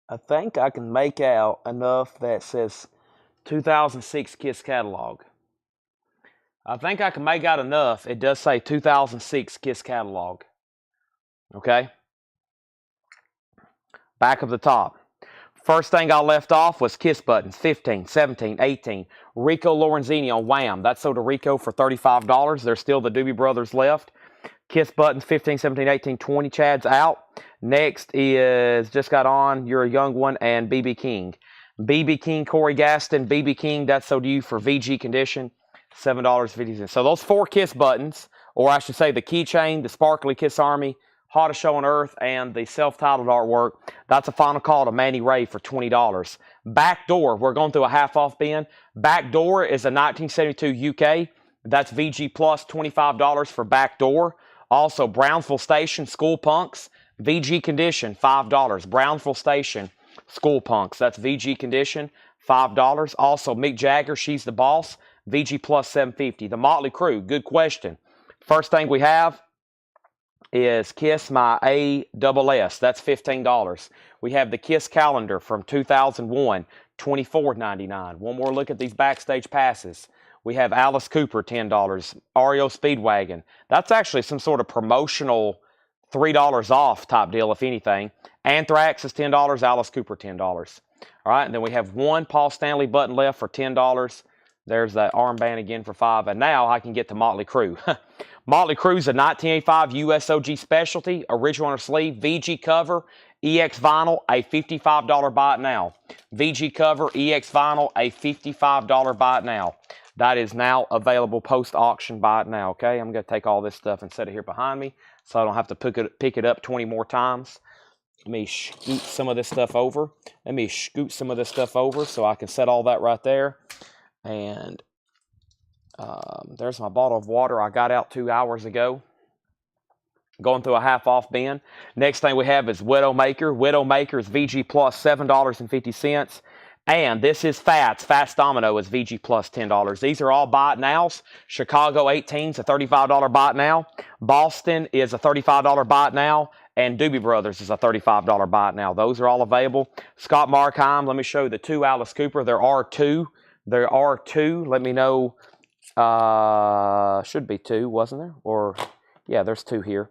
I think I can make out enough that says 2006 Kiss catalog. I think I can make out enough. It does say 2006 Kiss catalog. Okay? Back of the top. First thing I left off was Kiss buttons, 15, 17, 18. Rico Lorenzini on Wham! That sold to Rico for $35. There's still the Doobie Brothers left. Kiss buttons, 15, 17, 18, 20. Chad's out. Next is Just Got On, You're a Young One, and BB King. BB King, Corey Gaston, BB King, that's sold to you for VG condition, $7.50. So those 4 Kiss buttons, or I should say the keychain, the sparkly Kiss Army, Hottest Show on Earth, and the self-titled artwork. That's a final call to Manny Ray for $20. Backdoor, we're going through a half-off bin. Backdoor is a 1972 UK. That's VG plus $25 for Backdoor. Also, Brownsville Station, School Punks, VG Condition, $5. Brownsville Station, School Punks, that's VG Condition, $5. Also, Mick Jagger, She's the Boss, VG plus $7.50. The Motley Crue, good question. First thing we have is Kiss My ASS. That's $15. We have the Kiss calendar from 2001, $24.99. One more look at these backstage passes. We have Alice Cooper, $10. REO Speedwagon. That's actually some sort of promotional $3 off type deal, if anything. Anthrax is $10. Alice Cooper, $10. All right, and then we have one Paul Stanley button left for $10. There's that armband again for $5. And now I can get to Motley Crue. Motley Crue's a 1985 USOG specialty, original on her sleeve, VG cover, EX vinyl, a $55 buy it now. VG cover, EX vinyl, a $55 buy it now. That is now available post-auction, buy it now, okay? I'm going to take all this stuff and set it here behind me so I don't have to pick it up 20 more times. Let me scoot some of this stuff over. So I can set all that right there. And there's my bottle of water I got out 2 hours ago. Going through a half-off bin. Next thing we have is Widowmaker. Widowmaker is VG plus $7.50. And this is Fats. Fats Domino is VG plus $10. These are all buy it nows. Chicago 18's a $35 buy it now. Boston is a $35 buy it now. And Doobie Brothers is a $35 buy it now. Those are all available. Scott Markheim, let me show you the two Alice Cooper. There are two. Let me know. Should be two, wasn't there? Or, yeah, there's two here.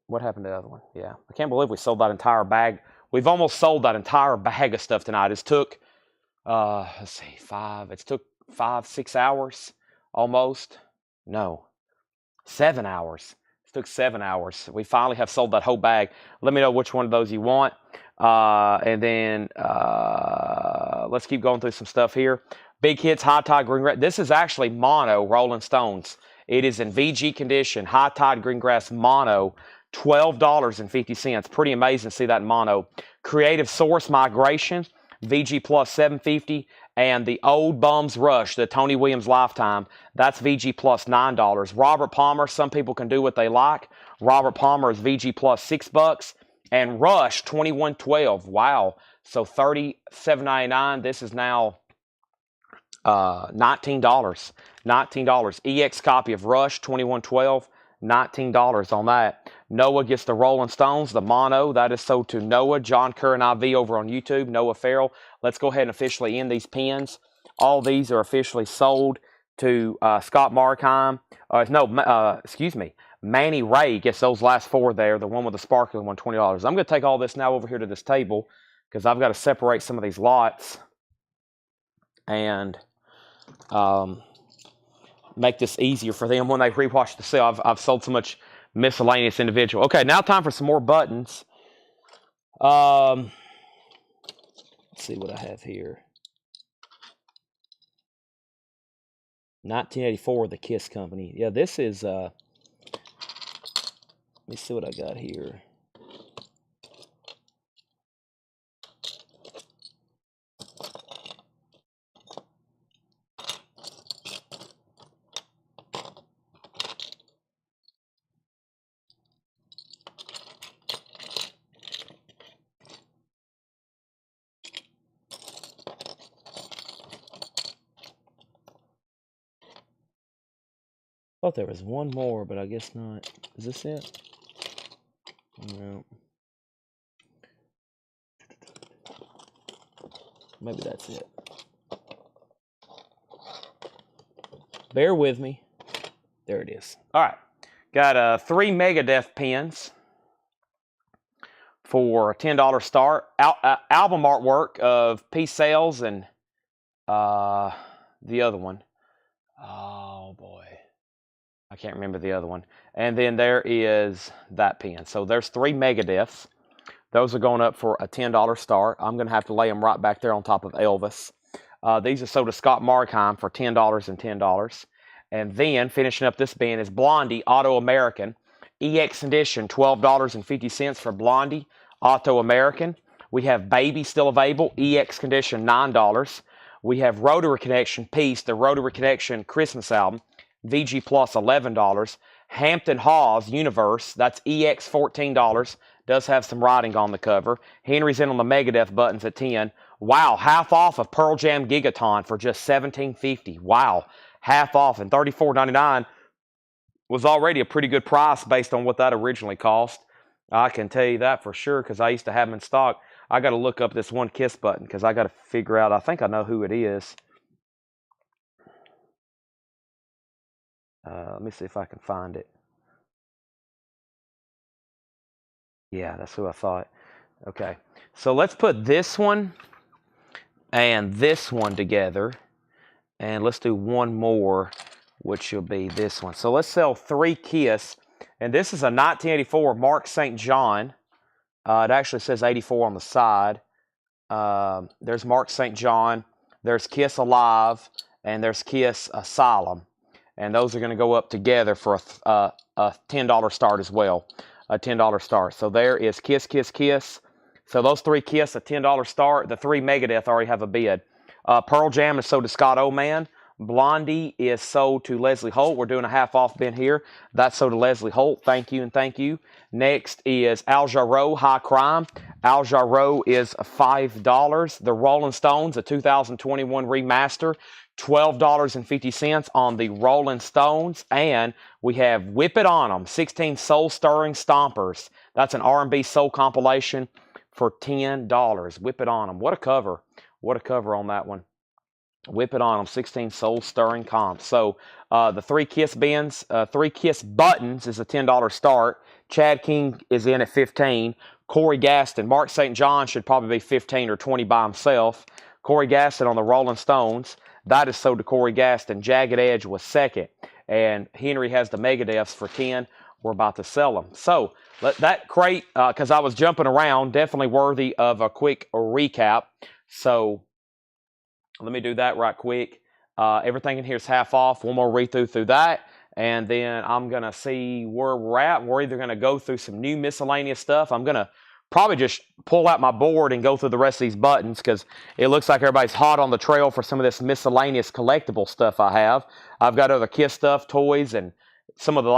What happened to the other one? Yeah, I can't believe we sold that entire bag. We've almost sold that entire bag of stuff tonight. It took, let's see, it took 5-6 hours almost. No, 7 hours. It took 7 hours. We finally have sold that whole bag. Let me know which one of those you want. And then let's keep going through some stuff here. Big Hits, High Tide Green Grass. This is actually mono Rolling Stones. It is in VG condition. High Tide Green Grass mono. $12.50. Pretty amazing to see that in mono. Creative Source Migration, VG plus $7.50. And the Old Bums Rush, the Tony Williams Lifetime, that's VG plus $9. Robert Palmer, some people can do what they like. Robert Palmer is VG plus $6. And Rush, 2112. Wow. So $37.99. This is now $19. $19. EX copy of Rush, 2112. $19 on that. Noah gets the Rolling Stones, the mono. That is sold to Noah, John Kerr, and IV over on YouTube. Noah Farrell. Let's go ahead and officially end these pins. All these are officially sold to Scott Markheim. Excuse me. Manny Ray gets those last four there. The one with the sparkling one, $20. I'm going to take all this now over here to this table because I've got to separate some of these lots and make this easier for them when they rewatch the sale. I've sold so much miscellaneous individual. Okay, now time for some more buttons. Let's see what I have here. 1984, the Kiss Company. Yeah, this is, let me see what I got here. Thought there was one more, but I guess not. Is this it? No. Maybe that's it. Bear with me. There it is. All right. Got 3 Megadeth pins for a $10 start. Album artwork of Peace Sales and the other one. Oh, boy. I can't remember the other one. And then there is that pin. So there's 3 Megadeths. Those are going up for a $10 start. I'm going to have to lay them right back there on top of Elvis. These are sold to Scott Markheim for $10 and $10. And then finishing up this bin is Blondie Auto American. EX Edition, $12.50 for Blondie, Auto American. We have Baby still available, EX Condition, $9. We have Rotary Connection Peace, the Rotary Connection Christmas album, VG Plus, $11. Hampton Hawes Universe, that's EX, $14. Does have some writing on the cover. Henry's in on the Megadeth buttons at 10. Wow, half off of Pearl Jam Gigaton for just $17.50. Wow, half off, and $34.99 was already a pretty good price based on what that originally cost. I can tell you that for sure because I used to have them in stock. I got to look up this one Kiss button because I got to figure out. I think I know who it is. Let me see if I can find it. Yeah, that's who I thought. Okay, so let's put this one and this one together. And let's do one more, which will be this one. So let's sell 3 Kiss. And this is a 1984 Mark St. John. It actually says 84 on the side. There's Mark St. John. There's Kiss Alive. And there's Kiss Asylum. And those are going to go up together for a $10 start as well. A $10 start. So there is Kiss, Kiss, Kiss. So those 3 Kiss, a $10 start. The 3 Megadeth already have a bid. Pearl Jam is sold to Scott Oman. Blondie is sold to Leslie Holt. We're doing a half off bin here. That's sold to Leslie Holt. Thank you and thank you. Next is Al Jarreau, High Crime. Al Jarreau is $5. The Rolling Stones, a 2021 remaster, $12.50 on the Rolling Stones. And we have Whip It On 'Em, 16 Soul Stirring Stompers. That's an R&B soul compilation for $10. Whip It On 'Em. What a cover. What a cover on that one. Whip It On 'Em, 16 Soul Stirring comps. So the 3 Kiss bins, 3 Kiss buttons is a $10 start. Chad King is in at 15. Corey Gaston, Mark St. John should probably be 15 or 20 by himself. Corey Gaston on the Rolling Stones. That is sold to Corey Gaston. Jagged Edge was second. And Henry has the Megadeths for 10. We're about to sell them. So that crate, because I was jumping around, definitely worthy of a quick recap. So let me do that right quick. Everything in here is half off. One more read through that. And then I'm going to see where we're at. We're either going to go through some new miscellaneous stuff. I'm going to probably just pull out my board and go through the rest of these buttons because it looks like everybody's hot on the trail for some of this miscellaneous collectible stuff I have. I've got other Kiss stuff, toys, and some of the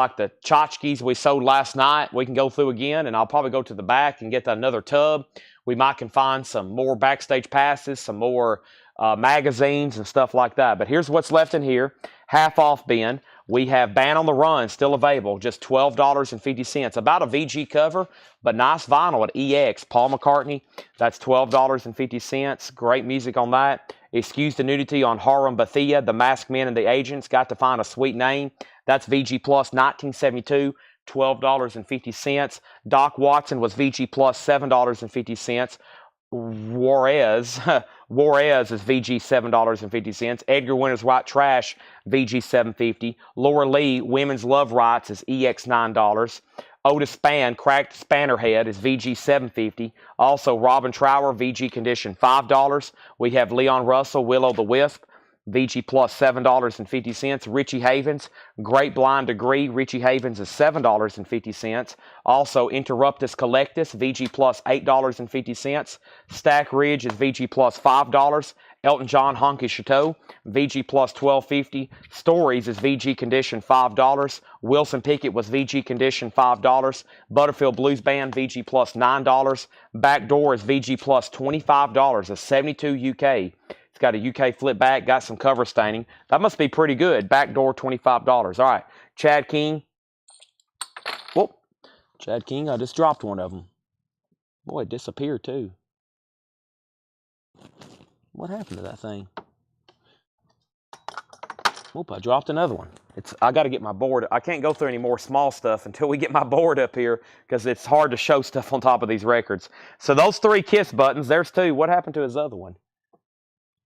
tchotchkes we sold last night. We can go through again, and I'll probably go to the back and get another tub. We might can find some more backstage passes, some more magazines and stuff like that. But here's what's left in here. Half off bin. We have Band on the Run still available, just $12.50. About a VG cover, but nice vinyl at EX. Paul McCartney, that's $12.50. Great music on that. Excuse the Nudity on Harum Bethia, The Masked Men and the Agents. Got to find a sweet name. That's VG Plus 1972. $12.50. Doc Watson was VG Plus $7.50. Juarez is VG $7.50. Edgar Winter's White Trash, VG $7.50. Laura Lee, Women's Love Rights is EX $9. Otis Spann, Cracked Spanner Head is VG $7.50. Also Robin Trower, VG Condition $5. We have Leon Russell, Willow the Wisp, VG Plus $7.50. Richie Havens, Great Blind Degree. Richie Havens is $7.50. Also Interruptus Collectus, VG Plus $8.50. Stack Ridge is VG Plus $5. Elton John Honky Chateau, VG Plus $12.50. Stories is VG Condition $5. Wilson Pickett was VG Condition $5. Butterfield Blues Band, VG Plus $9. Backdoor is VG Plus $25. A 72 UK. It's got a UK flip back, got some cover staining. That must be pretty good. Backdoor, $25. All right, Chad King. Whoop. Chad King, I just dropped one of them. Boy, it disappeared too. What happened to that thing? Whoop, I dropped another one. I got to get my board. I can't go through any more small stuff until we get my board up here because it's hard to show stuff on top of these records. So those 3 Kiss buttons, there's 2. What happened to his other one?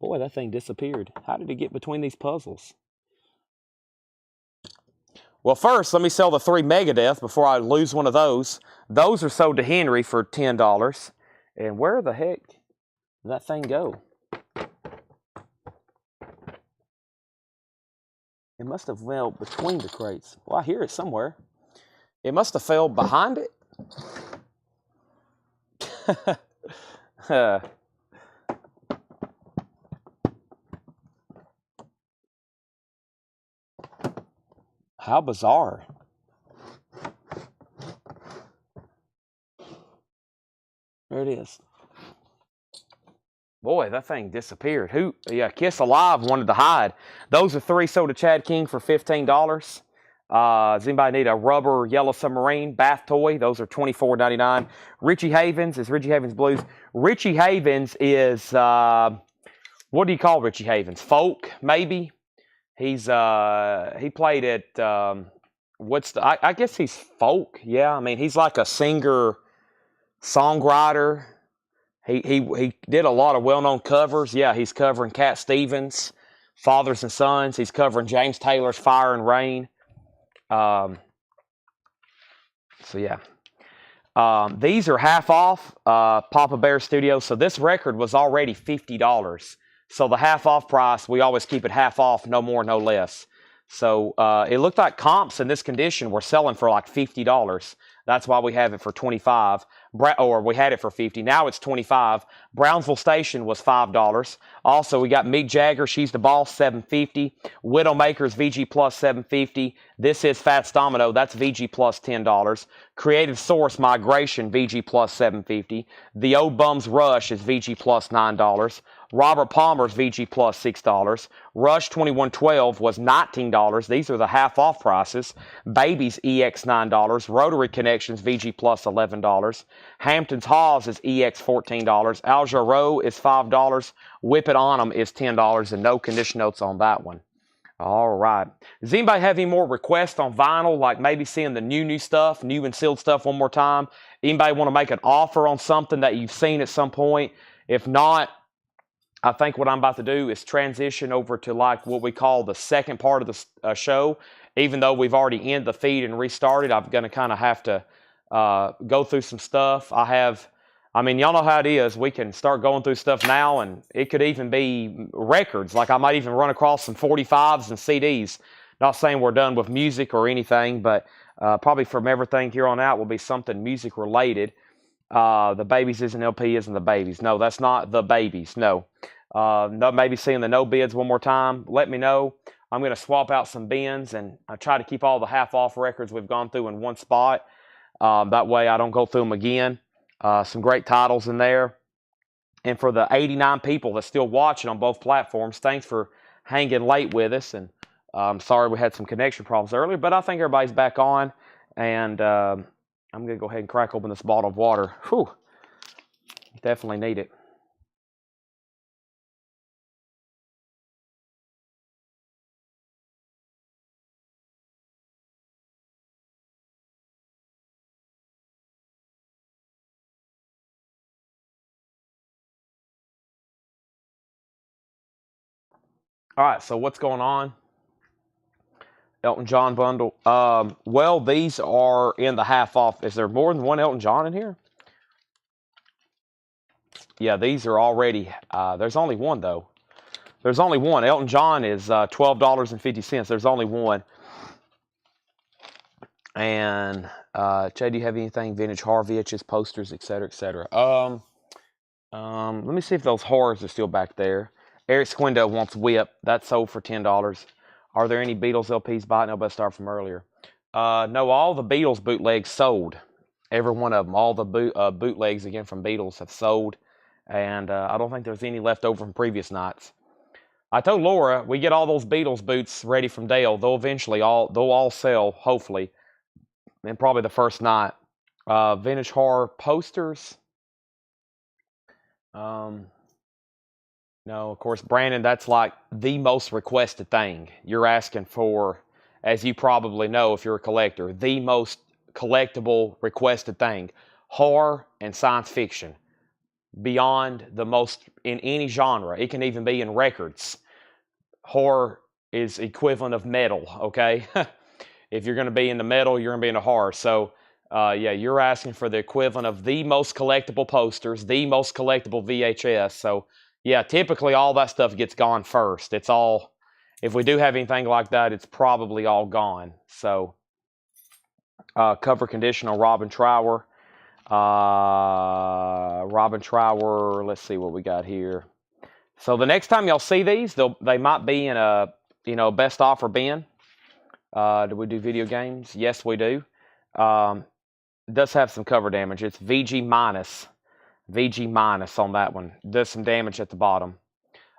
Boy, that thing disappeared. How did it get between these puzzles? Well, first, let me sell the 3 Megadeth before I lose one of those. Those are sold to Henry for $10. And where the heck did that thing go? It must have went between the crates. Well, I hear it somewhere. It must have fell behind it. How bizarre. There it is. Boy, that thing disappeared. Who? Yeah, Kiss Alive wanted to hide. Those are 3 sold to Chad King for $15. Does anybody need a rubber yellow submarine bath toy? Those are $24.99. Richie Havens is Richie Havens Blues. Richie Havens is what do you call Richie Havens? Folk, maybe. He's he played at I guess he's folk. Yeah, I mean he's like a singer, songwriter. He did a lot of well-known covers. Yeah, he's covering Cat Stevens, Fathers and Sons. He's covering James Taylor's Fire and Rain. So yeah. These are half off, Papa Bear Studios. So this record was already $50. So the half off price, we always keep it half off, no more, no less. So it looked like comps in this condition were selling for like $50. That's why we have it for $25. Or we had it for $50. Now it's $25. Brownsville Station was $5. Also, we got Mick Jagger, She's the Boss, $7.50. Widowmakers, VG Plus, $7.50. This is Fats Domino. That's VG Plus, $10. Creative Source Migration, VG Plus, $7.50. The Old Bums Rush is VG Plus, $9. Robert Palmer's VG Plus, $6. Rush 2112 was $19. These are the half off prices. Babies EX, $9. Rotary Connections VG Plus, $11. Hampton's Haws is EX, $14. Al Jarreau is $5. Whip It On 'em is $10, and no condition notes on that one. All right. Does anybody have any more requests on vinyl, like maybe seeing the new stuff, new and sealed stuff one more time? Anybody want to make an offer on something that you've seen at some point? If not, I think what I'm about to do is transition over to like what we call the second part of the show. Even though we've already ended the feed and restarted, I'm going to kind of have to go through some stuff. I mean, y'all know how it is. We can start going through stuff now, and it could even be records. Like I might even run across some 45s and CDs. Not saying we're done with music or anything, but probably from everything here on out will be something music related. The Babies isn't LP isn't the Babies. No, that's not the Babies. No. No, maybe seeing the no bids one more time. Let me know. I'm going to swap out some bins, and I try to keep all the half-off records we've gone through in one spot. That way I don't go through them again. Some great titles in there. And for the 89 people that's still watching on both platforms, thanks for hanging late with us. And I'm sorry we had some connection problems earlier, but I think everybody's back on. And I'm going to go ahead and crack open this bottle of water. Whew. Definitely need it. All right, so what's going on? Elton John bundle. Well, these are in the half off. Is there more than one Elton John in here? Yeah, these are already. There's only one though. There's only one. Elton John is $12.50. There's only one. And Chad, do you have anything vintage Harviaches, posters, etc., etc.? Let me see if those horrors are still back there. Eric Squindo wants Whip. That's sold for $10. Are there any Beatles LPs bought? No, best start from earlier. No, all the Beatles bootlegs sold. Every one of them. All the bootlegs, again, from Beatles have sold. And I don't think there's any left over from previous nights. I told Laura, we get all those Beatles boots ready from Dale. They'll all sell, hopefully, and probably the first night. Vintage horror posters. No, of course, Brandon, that's like the most requested thing. You're asking for, as you probably know if you're a collector, the most collectible requested thing. Horror and science fiction. Beyond the most in any genre. It can even be in records. Horror is equivalent of metal, okay? If you're going to be into metal, you're going to be into horror. So, yeah, you're asking for the equivalent of the most collectible posters, the most collectible VHS. So, yeah, typically all that stuff gets gone first. It's all, if we do have anything like that, it's probably all gone. So, Cover conditional Robin Trower. Robin Trower, let's see what we got here. So the next time y'all see these, they might be in a, best offer bin. Do we do video games? Yes, we do. It does have some cover damage. It's VG minus. VG minus on that one. Does some damage at the bottom.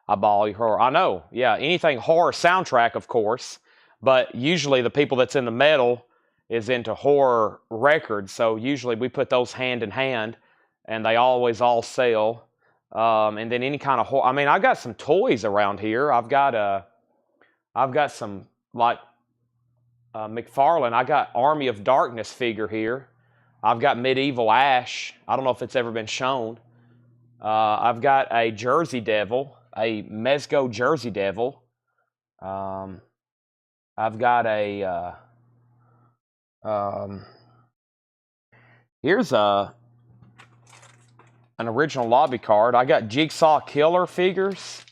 I ball horror. I know. Yeah, anything horror soundtrack, of course. But usually the people that's in the metal is into horror records. So usually we put those hand in hand, and they always all sell. And then any kind of horror. I mean, I've got some toys around here. I've got some like McFarlane. I got Army of Darkness figure here. I've got Medieval Ash. I don't know if it's ever been shown. I've got a Jersey Devil, a Mezco Jersey Devil. I've got a. Here's an original lobby card. I got Jigsaw Killer figures.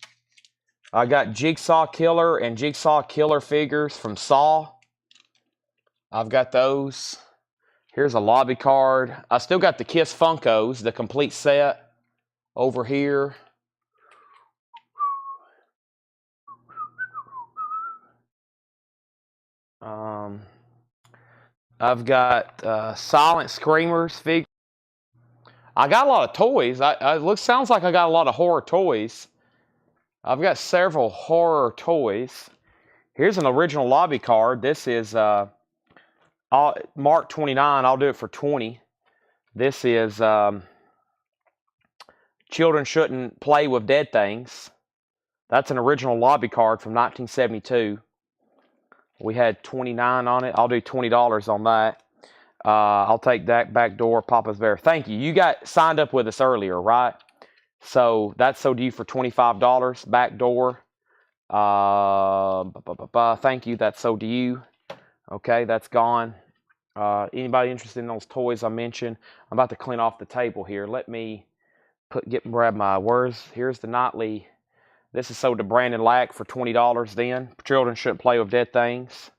I got Jigsaw Killer and Jigsaw Killer figures from Saw. I've got those. Here's a lobby card. I still got the Kiss Funkos, the complete set over here. I've got Silent Screamers figure. I got a lot of toys. Sounds like I got a lot of horror toys. I've got several horror toys. Here's an original lobby card. This is Mark 29. I'll do it for 20. This is Children Shouldn't Play with Dead Things. That's an original lobby card from 1972. We had 29 on it. I'll do $20 on that. I'll take that back door, Papa's Bear. Thank you. You got signed up with us earlier, right? So that's sold to you for $25 back door. Thank you. That's sold to you. Okay, that's gone. Anybody interested in those toys I mentioned? I'm about to clean off the table here. Let me grab my words. Here's the nightly. This is sold to Brandon Lack for $20 then. Children Shouldn't Play with Dead Things.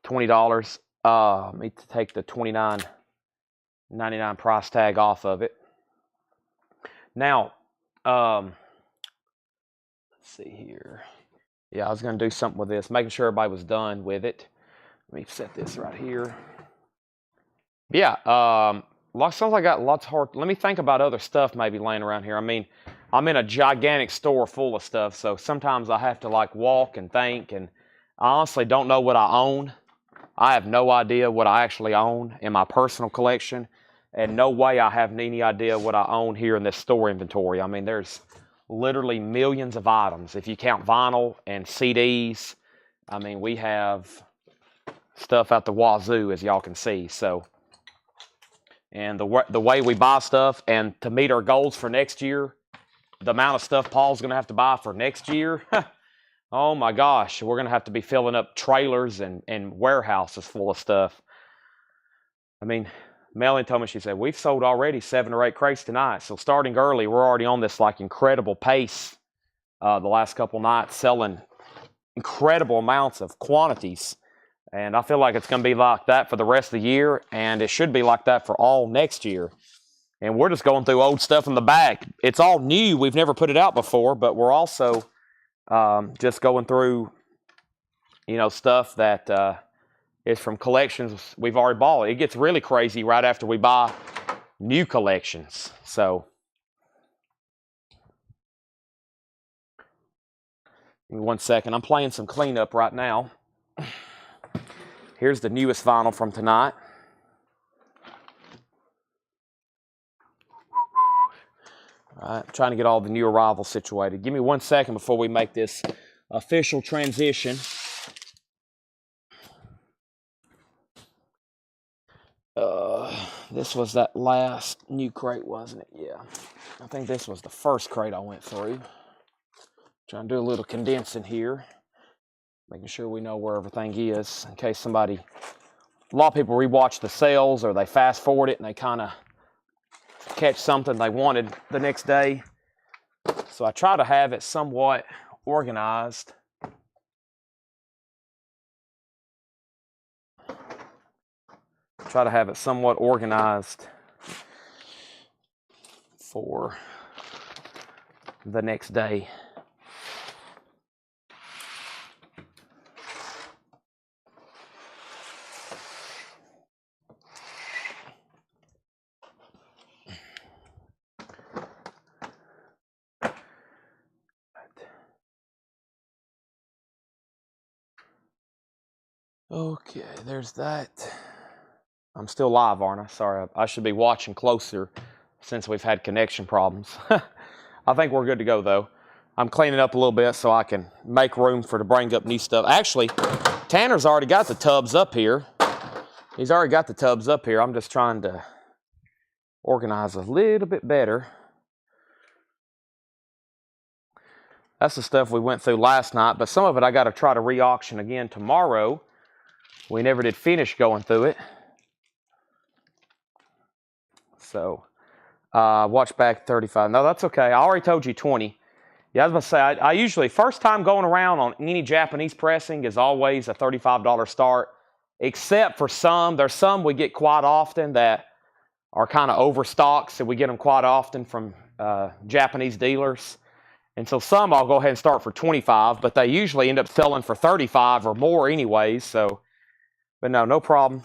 $20. Let me take the $29.99 price tag off of it. Now, let's see here. Yeah, I was going to do something with this, making sure everybody was done with it. Let me set this right here. Yeah, sounds like I got lots of hard. Let me think about other stuff maybe laying around here. I mean, I'm in a gigantic store full of stuff, so sometimes I have to like walk and think, and I honestly don't know what I own. I have no idea what I actually own in my personal collection, and no way I have any idea what I own here in this store inventory. I mean, there's literally millions of items. If you count vinyl and CDs, I mean, we have stuff out the wazoo, as y'all can see. So, and the way we buy stuff, and to meet our goals for next year, the amount of stuff Paul's going to have to buy for next year, oh my gosh, we're going to have to be filling up trailers and warehouses full of stuff. I mean, Melanie told me, she said, we've sold already 7 or 8 crates tonight. So starting early, we're already on this like incredible pace the last couple nights, selling incredible amounts of quantities. And I feel like it's going to be like that for the rest of the year, and it should be like that for all next year. And we're just going through old stuff in the back. It's all new. We've never put it out before, but we're also just going through, stuff that is from collections we've already bought. It gets really crazy right after we buy new collections. So, give me 1 second. I'm playing some cleanup right now. Here's the newest vinyl from tonight. All right, trying to get all the new arrivals situated. Give me 1 second before we make this official transition. This was that last new crate, wasn't it? Yeah. I think this was the first crate I went through. Trying to do a little condensing here. Making sure we know where everything is in case a lot of people rewatch the sales or they fast forward it and they kind of catch something they wanted the next day. So I try to have it somewhat organized. Try to have it somewhat organized for the next day. Okay, there's that. I'm still live, aren't I? Sorry, I should be watching closer since we've had connection problems. I think we're good to go, though. I'm cleaning up a little bit so I can make room to bring up new stuff. Actually, Tanner's already got the tubs up here. He's already got the tubs up here. I'm just trying to organize a little bit better. That's the stuff we went through last night, but some of it I got to try to re-auction again tomorrow. We never did finish going through it. So, watch back 35. No, that's okay. I already told you 20. Yeah, I was going to say, I usually, first time going around on any Japanese pressing is always a $35 start, except for some. There's some we get quite often that are kind of overstocked, so we get them quite often from Japanese dealers. And so some I'll go ahead and start for 25, but they usually end up selling for 35 or more anyways. So, but no problem.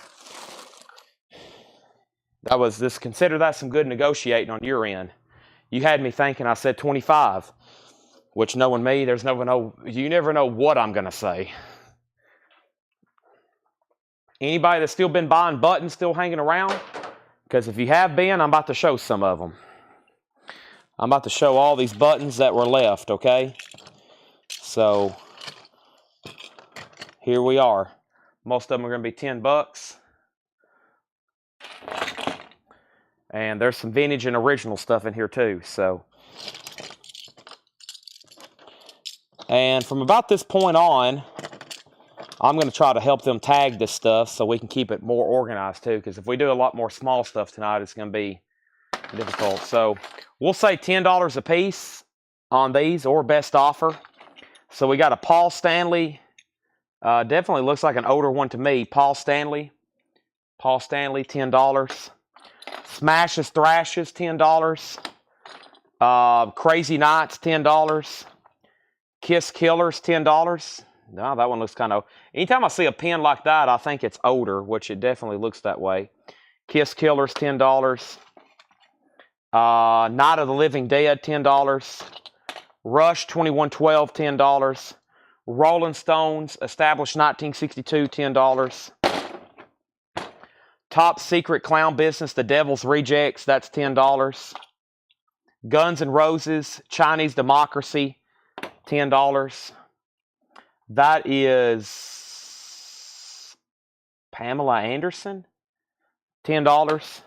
Consider that some good negotiating on your end. You had me thinking I said 25, which knowing me, you never know what I'm going to say. Anybody that's still been buying buttons still hanging around? Because if you have been, I'm about to show some of them. I'm about to show all these buttons that were left, okay? So, here we are. Most of them are going to be 10 bucks. And there's some vintage and original stuff in here too, so. And from about this point on, I'm going to try to help them tag this stuff so we can keep it more organized too, because if we do a lot more small stuff tonight, it's going to be difficult. So we'll say $10 a piece on these, or best offer. So we got a Paul Stanley. Definitely looks like an older one to me. Paul Stanley, $10. Smashes Thrashes, $10. Crazy Nights, $10. Kiss Killers, $10. No, that one looks kind of... Anytime I see a pen like that, I think it's older, which it definitely looks that way. Kiss Killers, $10. Night of the Living Dead, $10. Rush 2112, $10. Rolling Stones, Established 1962, $10. Top Secret Clown Business, The Devil's Rejects, that's $10. Guns N' Roses, Chinese Democracy, $10. That is Pamela Anderson, $10.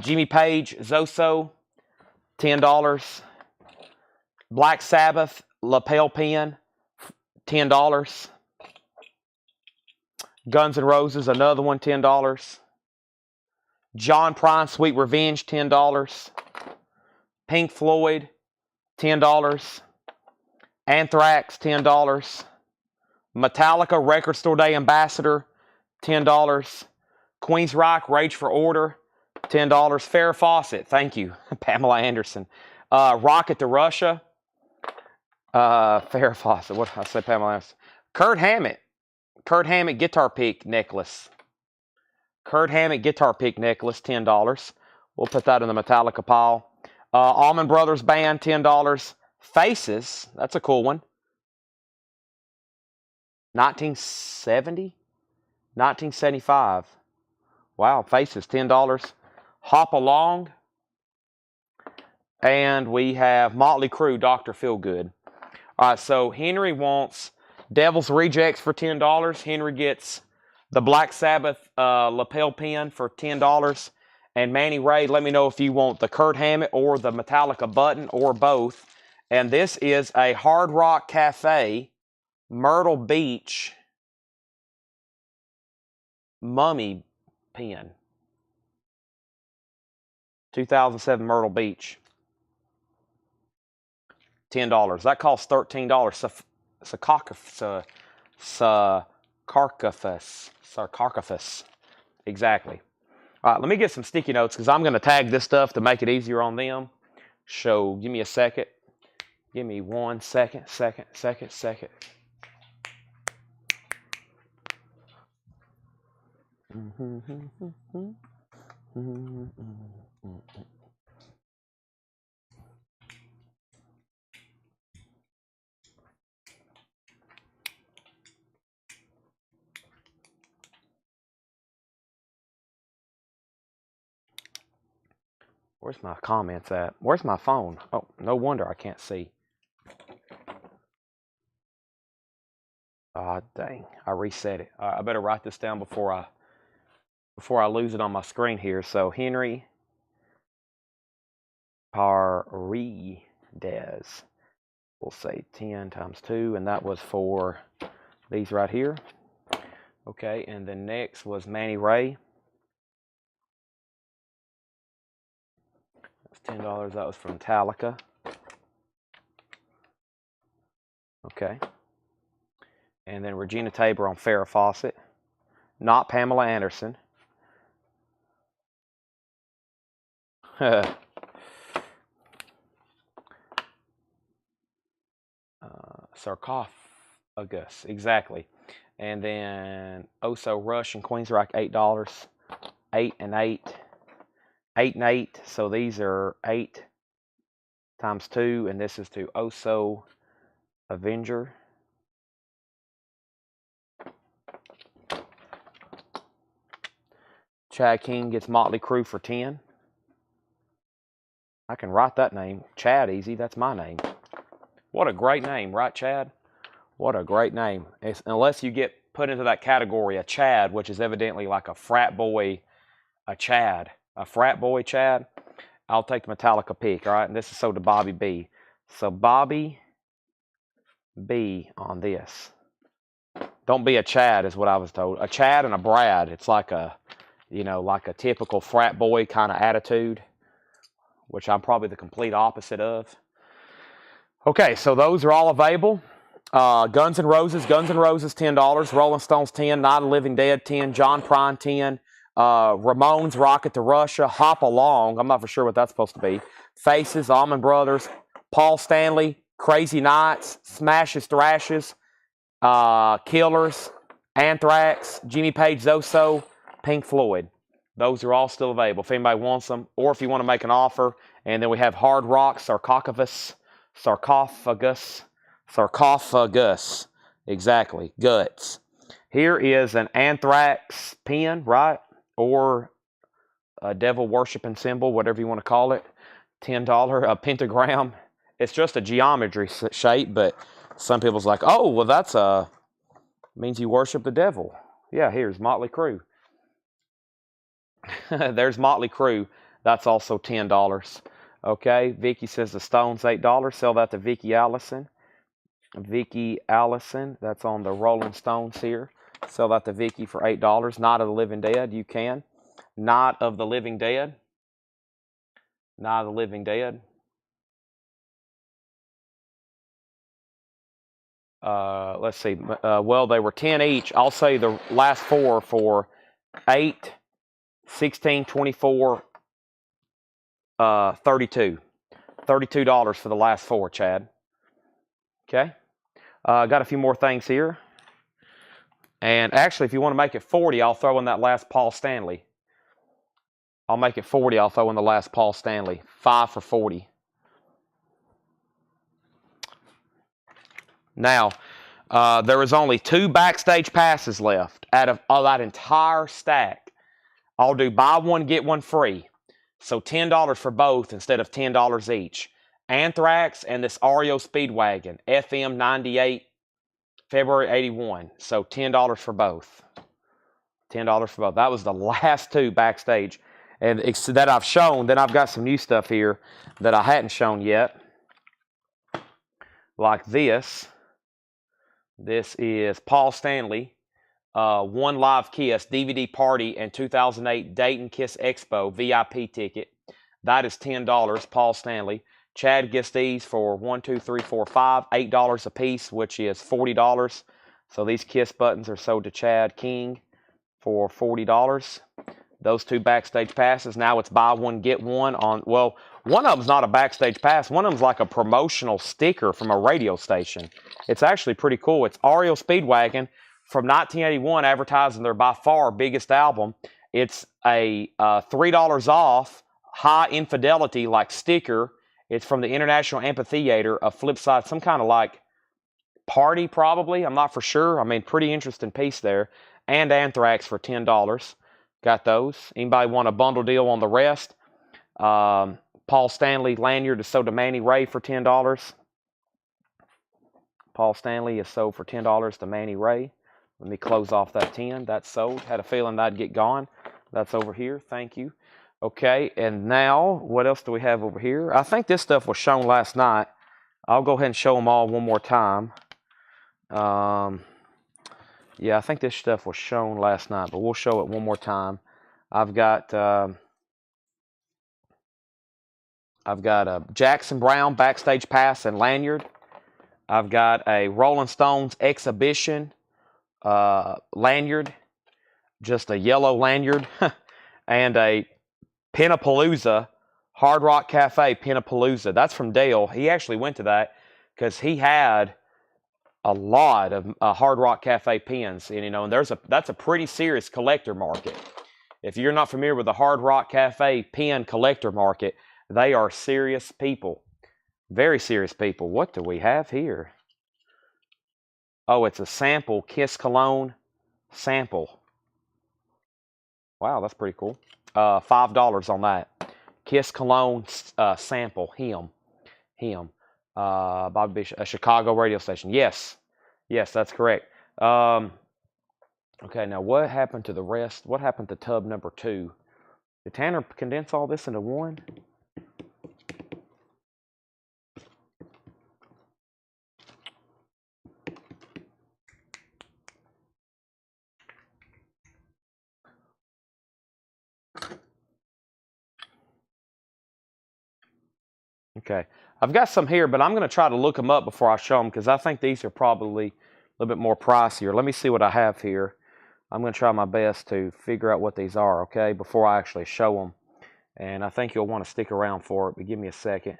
Jimmy Page, Zoso, $10. Black Sabbath, lapel pen, $10. Guns N' Roses, another one, $10. John Prine, Sweet Revenge, $10. Pink Floyd, $10. Anthrax, $10. Metallica, Record Store Day Ambassador, $10. Queen's Rock, Rage for Order, $10. Farrah Fawcett, thank you, Pamela Anderson. Rocket to Russia, Farrah Fawcett, what did I say, Pamela Anderson? Kurt Hammett guitar pick necklace. $10. We'll put that in the Metallica pile. Allman Brothers Band, $10. Faces, that's a cool one. 1970? 1975. Wow, Faces, $10. Hop Along. And we have Motley Crue, Dr. Feelgood. All right, so Henry wants Devil's Rejects for $10. Henry gets the Black Sabbath lapel pen for $10. And Manny Ray, let me know if you want the Kurt Hammett or the Metallica button or both. And this is a Hard Rock Cafe Myrtle Beach mummy pen. 2007 Myrtle Beach. $10. That costs $13. Sarcophagus. Exactly. All right, let me get some sticky notes because I'm going to tag this stuff to make it easier on them. So give me a second. Give me 1 second. Where's my comments at? Where's my phone? Oh, no wonder I can't see. Ah, dang. I reset it. I better write this down before I lose it on my screen here. So Henry Paredes. We'll say 10 times 2, and that was for these right here. Okay, and then next was Manny Ray. That's $10. That was from Metallica. Okay. And then Regina Tabor on Farrah Fawcett. Not Pamela Anderson. Sarcophagus, exactly. And then Oso Rush and Queensryche, $8. 8 and 8. 8 and 8. So these are 8 times 2, and this is to Oso Avenger. Chad King gets Motley Crue for 10. I can write that name. Chad easy, that's my name. What a great name, right, Chad? What a great name. Unless you get put into that category, a Chad, which is evidently like a frat boy, a Chad. A frat boy Chad. I'll take the Metallica pick, all right? And this is so to Bobby B. So Bobby B on this. Don't be a Chad is what I was told. A Chad and a Brad. It's like a, like a typical frat boy kind of attitude, which I'm probably the complete opposite of. Okay, so those are all available. Guns N' Roses, $10. Rolling Stones, 10. Night of the Living Dead, 10. John Prine, 10. Ramones, Rocket to Russia. Hop Along, I'm not for sure what that's supposed to be. Faces, Allman Brothers. Paul Stanley, Crazy Nights, Smashes Thrashes, Killers, Anthrax, Jimmy Page, Zoso, Pink Floyd. Those are all still available if anybody wants them, or if you want to make an offer. And then we have Hard Rock, Sarcophagus, exactly, guts. Here is an Anthrax pin, right? Or a devil worshiping symbol, whatever you want to call it. $10, a pentagram. It's just a geometry shape, but some people's like, oh, well, that's means you worship the devil. Yeah, here's Motley Crue. There's Motley Crue. That's also $10. Okay, Vicky says the Stones, $8. Sell that to Vicky Allison. Vicky Allison, that's on the Rolling Stones here. Sell that to Vicky for $8. Night of the Living Dead, you can. Night of the Living Dead. Night of the Living Dead. Let's see. Well, they were 10 each. I'll say the last four for 8, 16, 24, 32. $32 for the last four, Chad. Okay. Got a few more things here. And actually, if you want to make it 40, I'll throw in that last Paul Stanley. I'll make it 40. I'll throw in the last Paul Stanley. 5 for 40. Now, there is only 2 backstage passes left out of that entire stack. I'll do buy one, get one free. So $10 for both instead of $10 each. Anthrax and this REO Speedwagon, FM 98, February 81. So $10 for both. $10 for both. That was the last 2 backstage. And that I've shown. Then I've got some new stuff here that I hadn't shown yet. Like this. This is Paul Stanley. One Live Kiss DVD party and 2008 Dayton Kiss Expo VIP ticket. That is $10, Paul Stanley. Chad gets these for $1, $2, $3, $4, $5, $8 a piece, which is $40. So these Kiss buttons are sold to Chad King for $40. Those 2 backstage passes. Now it's buy one, get one on, well, one of them's not a backstage pass. One of them's like a promotional sticker from a radio station. It's actually pretty cool. It's REO Speedwagon from 1981, advertising their by far biggest album. It's a $3 off, high infidelity like sticker. It's from the International Amphitheater, a flip side, some kind of like party probably. I'm not for sure. I mean, pretty interesting piece there. And Anthrax for $10. Got those. Anybody want a bundle deal on the rest? Paul Stanley lanyard is sold to Manny Ray for $10. Paul Stanley is sold for $10 to Manny Ray. Let me close off that 10. That's sold. Had a feeling that'd get gone. That's over here. Thank you. Okay, and now what else do we have over here? I think this stuff was shown last night. I'll go ahead and show them all one more time. Yeah, I think this stuff was shown last night, but we'll show it one more time. I've got a Jackson Brown backstage pass and lanyard. I've got a Rolling Stones exhibition lanyard, just a yellow lanyard, and a Pinnapalooza Hard Rock Cafe Pinnapalooza. That's from Dale. He actually went to that because he had a lot of Hard Rock Cafe pins, and and that's a pretty serious collector market. If you're not familiar with the Hard Rock Cafe pin collector market, they are serious people, very serious people. What do we have here? Oh, it's a sample Kiss Cologne sample. Wow, that's pretty cool. $5 on that. Kiss Cologne sample him. Bobby Bishop, a Chicago radio station. Yes, that's correct. Okay, now what happened to the rest? What happened to tub number 2? Did Tanner condense all this into one? Okay, I've got some here, but I'm going to try to look them up before I show them because I think these are probably a little bit more pricier. Let me see what I have here. I'm going to try my best to figure out what these are, okay, before I actually show them. And I think you'll want to stick around for it, but give me a second.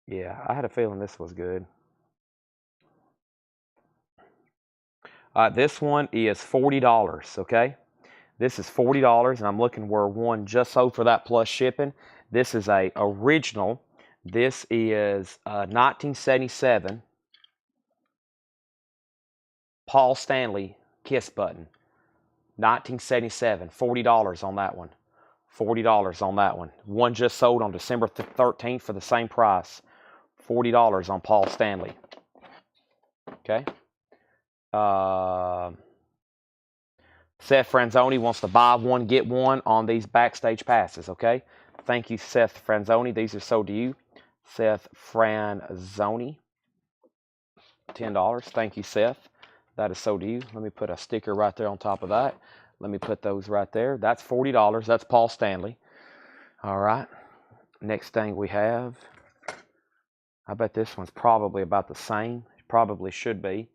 Yeah, I had a feeling this was good. This one is $40, okay? This is $40, and I'm looking where one just sold for that plus shipping. This is a original. This is 1977 Paul Stanley Kiss button. 1977, $40 on that one. $40 on that one. One just sold on December 13th for the same price. $40 on Paul Stanley. Okay. Seth Franzoni wants to buy one, get one on these backstage passes, okay? Thank you, Seth Franzoni. These are sold to you. Seth Franzoni. $10. Thank you, Seth. That is sold to you. Let me put a sticker right there on top of that. Let me put those right there. That's $40. That's Paul Stanley. All right. Next thing we have. I bet this one's probably about the same. It probably should be.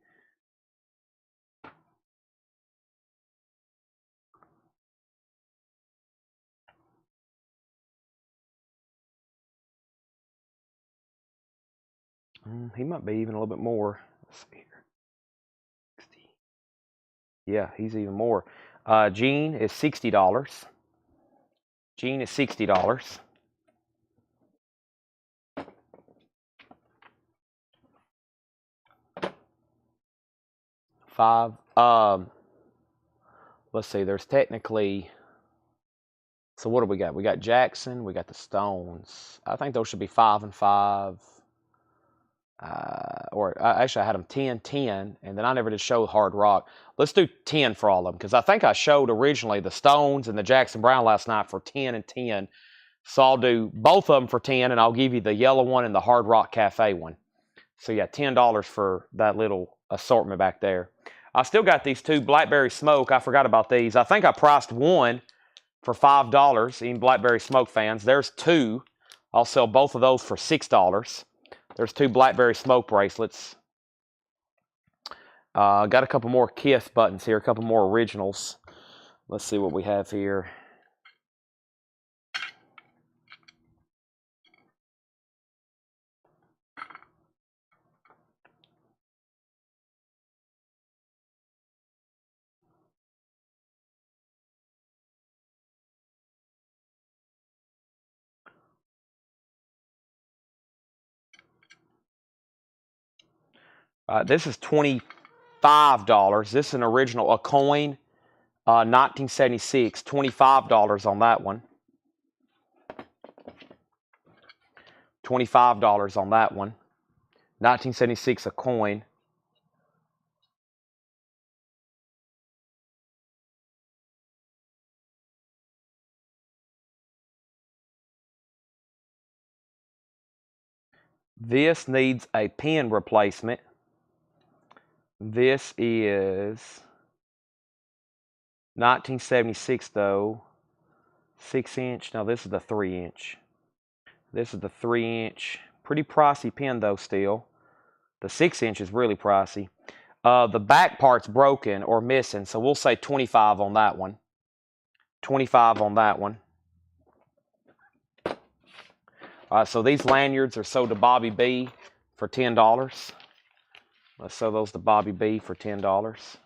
He might be even a little bit more. Let's see here. 60. Yeah, he's even more. Gene is $60. Gene is $60. Five. Let's see. There's technically. So what do we got? We got Jackson. We got the Stones. I think those should be 5 and 5. Actually, I had them 10, 10, and then I never did show Hard Rock. Let's do 10 for all of them, because I think I showed originally the Stones and the Jackson Brown last night for 10 and 10. So I'll do both of them for 10, and I'll give you the yellow one and the Hard Rock Cafe one. So yeah, $10 for that little assortment back there. I still got these 2 Blackberry Smoke. I forgot about these. I think I priced one for $5, even Blackberry Smoke fans. There's 2. I'll sell both of those for $6. There's 2 Blackberry Smoke bracelets. Got a couple more Kiss buttons here, a couple more originals. Let's see what we have here. This is $25. This is an original, a coin, 1976. $25 on that one. $25 on that one. 1976, a coin. This needs a pin replacement. This is 1976 though. 6-inch. No, this is the 3-inch. This is the 3-inch. Pretty pricey pin though still. The 6-inch is really pricey. The back part's broken or missing, so we'll say 25 on that one. 25 on that one. So these lanyards are sold to Bobby B for $10. Let's sell those to Bobby B for $10.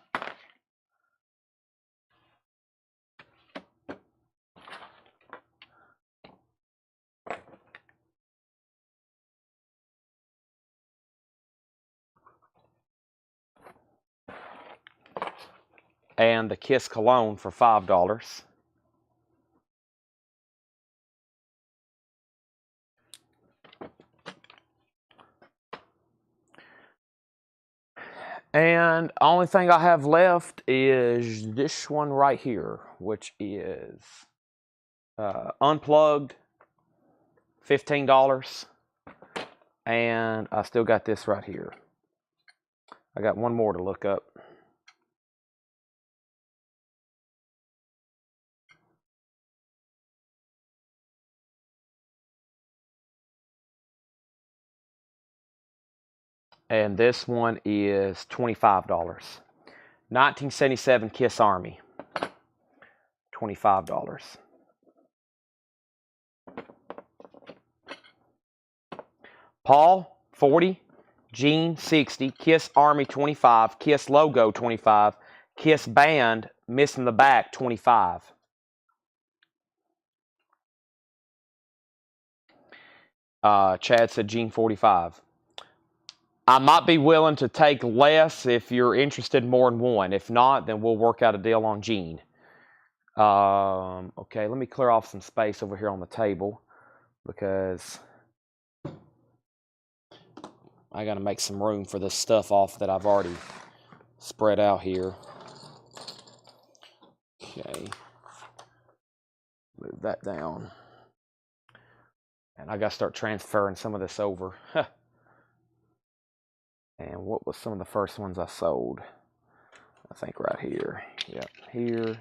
And the Kiss cologne for $5. And only thing I have left is this one right here, which is unplugged, $15. And I still got this right here. I got one more to look up. And this one is $25. 1977 Kiss Army. $25. Paul, 40. Gene, 60. Kiss Army, 25. Kiss logo, 25. Kiss band, missing the back, 25. Chad said Gene, 45. I might be willing to take less if you're interested more in one. If not, then we'll work out a deal on Gene. Okay, let me clear off some space over here on the table because I got to make some room for this stuff off that I've already spread out here. Okay, move that down. And I got to start transferring some of this over. And what was some of the first ones I sold? I think right here. Yep, here and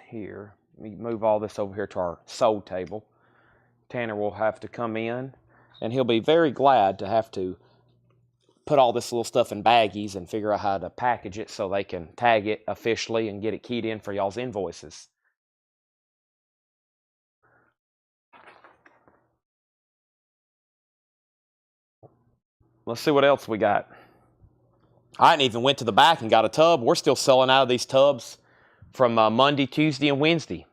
here. Let me move all this over here to our sold table. Tanner will have to come in, and he'll be very glad to have to put all this little stuff in baggies and figure out how to package it so they can tag it officially and get it keyed in for y'all's invoices. Let's see what else we got. I hadn't even went to the back and got a tub. We're still selling out of these tubs from Monday, Tuesday, and Wednesday.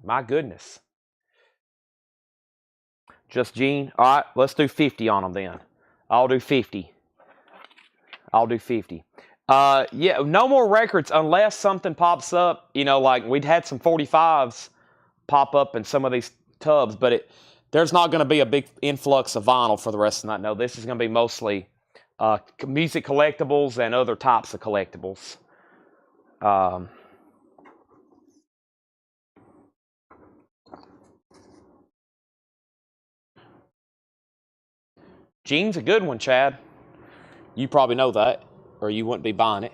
My goodness. Just Gene. All right, let's do 50 on them then. I'll do 50. I'll do 50. Yeah, no more records unless something pops up. You know, like we'd had some 45s pop up in some of these tubs, but there's not going to be a big influx of vinyl for the rest of the night. No, this is going to be mostly music collectibles and other types of collectibles. Gene's a good one, Chad. You probably know that, or you wouldn't be buying it.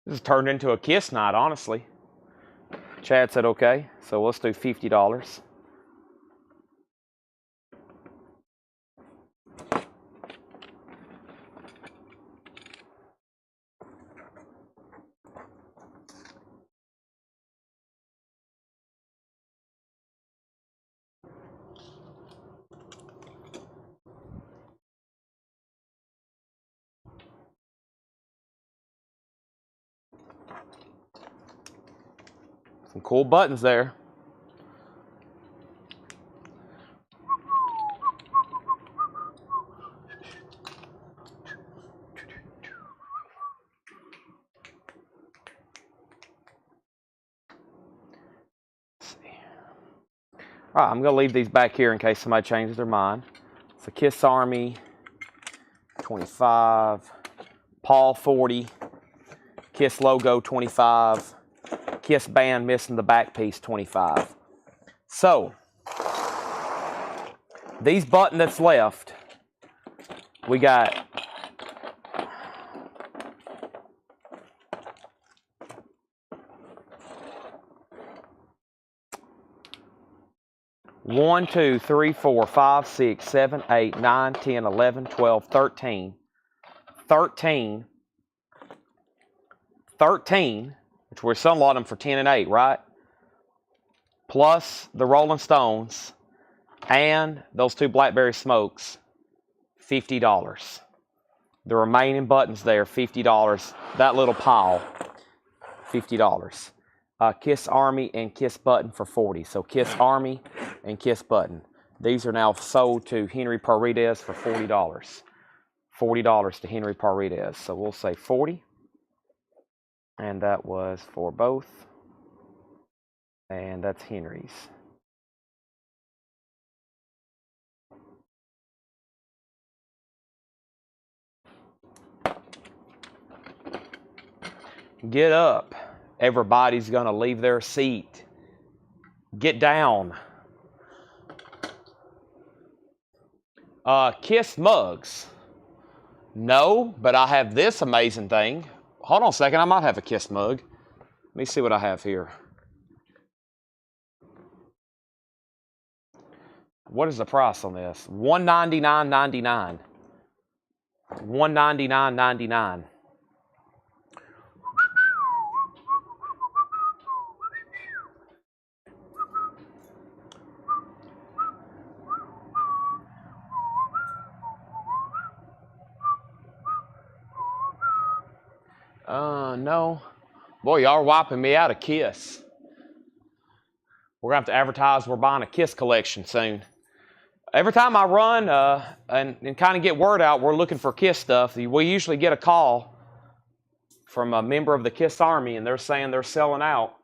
This has turned into a kiss night, honestly. Chad said okay, so let's do $50. Some cool buttons there. All right, I'm going to leave these back here in case somebody changes their mind. It's a Kiss Army, 25. Paul, 40. Kiss logo, 25. Kiss band missing the back piece, 25. So, these button that's left, we got one, 2, 3, 4, 5, 6, 7, 8, 9, 10, 11, 12, 13. 13, which we're selling a lot of them for 10 and 8, right? Plus the Rolling Stones and those two Blackberry Smokes, $50. The remaining buttons there, $50. That little pile, $50. Kiss Army and Kiss Button for $40. So Kiss Army and Kiss Button. These are now sold to Henry Paredes for $40. $40 to Henry Paredes. So we'll say 40. And that was for both. And that's Henry's. Get up. Everybody's going to leave their seat. Get down. Kiss mugs. No, but I have this amazing thing. Hold on a second. I might have a Kiss mug. Let me see what I have here. What is the price on this? $199.99. $199.99. No. Boy, y'all are wiping me out of Kiss. We're going to have to advertise we're buying a Kiss collection soon. Every time I run and kind of get word out, we're looking for Kiss stuff. We usually get a call from a member of the Kiss Army, and they're saying they're selling out.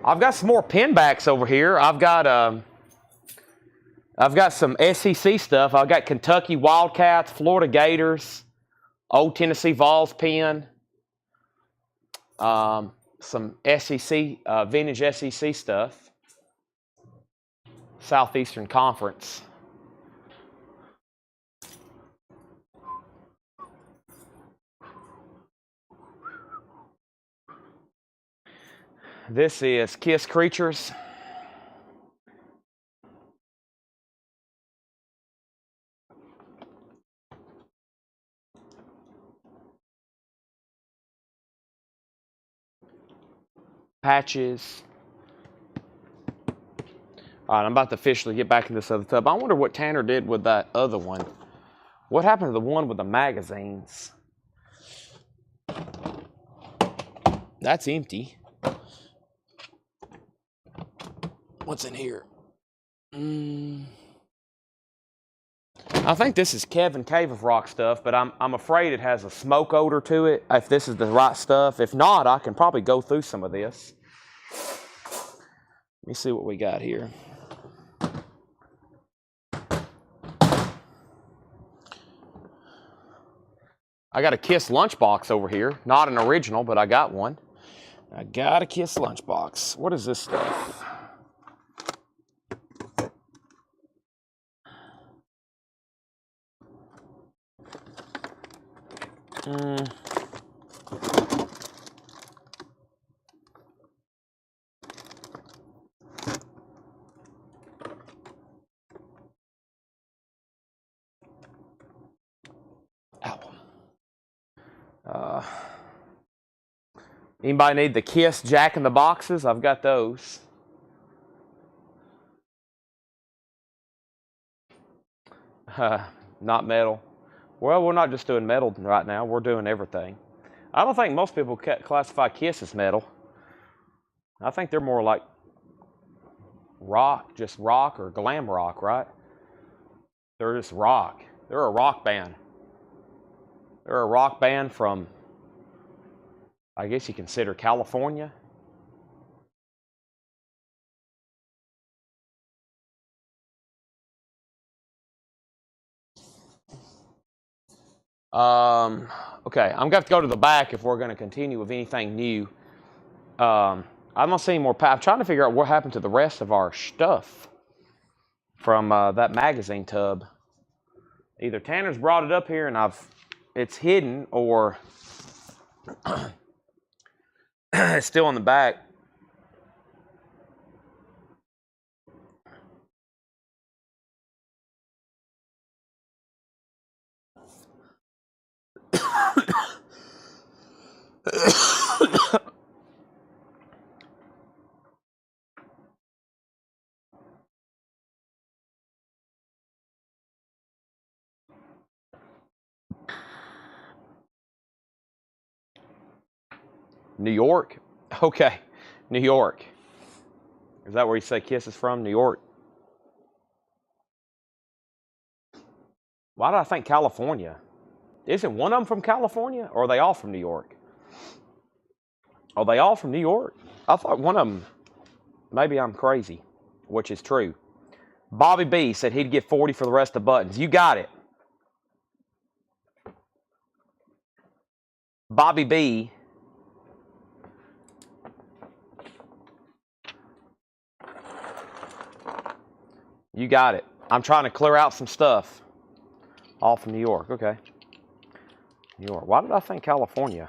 I've got some more pinbacks over here. I've got some SEC stuff. I've got Kentucky Wildcats, Florida Gators, Old Tennessee Vols pin, some SEC, vintage SEC stuff, Southeastern Conference. This is Kiss Creatures. Patches. All right, I'm about to officially get back in this other tub. I wonder what Tanner did with that other one. What happened to the one with the magazines? That's empty. What's in here? I think this is Kevin Cave of Rock stuff, but I'm afraid it has a smoke odor to it, if this is the right stuff. If not, I can probably go through some of this. Let me see what we got here. I got a Kiss lunchbox over here. Not an original, but I got one. I got a Kiss lunchbox. What is this stuff? Mm. Ow. Anybody need the Kiss Jack in the Boxes? I've got those. Not metal. Well, we're not just doing metal right now. We're doing everything. I don't think most people classify Kiss as metal. I think they're more like rock, just rock or glam rock, right? They're just rock. They're a rock band. They're a rock band from, I guess you consider California. Okay, I'm going to have to go to the back if we're going to continue with anything new. I don't see any more. I'm trying to figure out what happened to the rest of our stuff from that magazine tub. Either Tanner's brought it up here and it's hidden, or it's still in the back. New York? Okay, New York. Is that where you say Kiss is from? New York? Why did I think California? Isn't one of them from California, or are they all from New York? Are they all from New York? I thought one of them, maybe I'm crazy, which is true. Bobby B said he'd give 40 for the rest of the buttons. You got it. Bobby B. You got it. I'm trying to clear out some stuff. All from New York. Okay. New York. Why did I think California?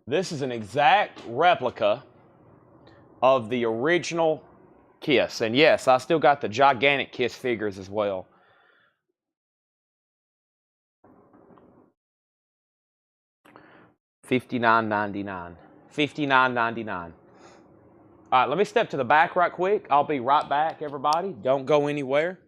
This is an exact replica of the original Kiss. And yes, I still got the gigantic Kiss figures as well. $59.99. $59.99. All right, let me step to the back right quick. I'll be right back, everybody. Don't go anywhere.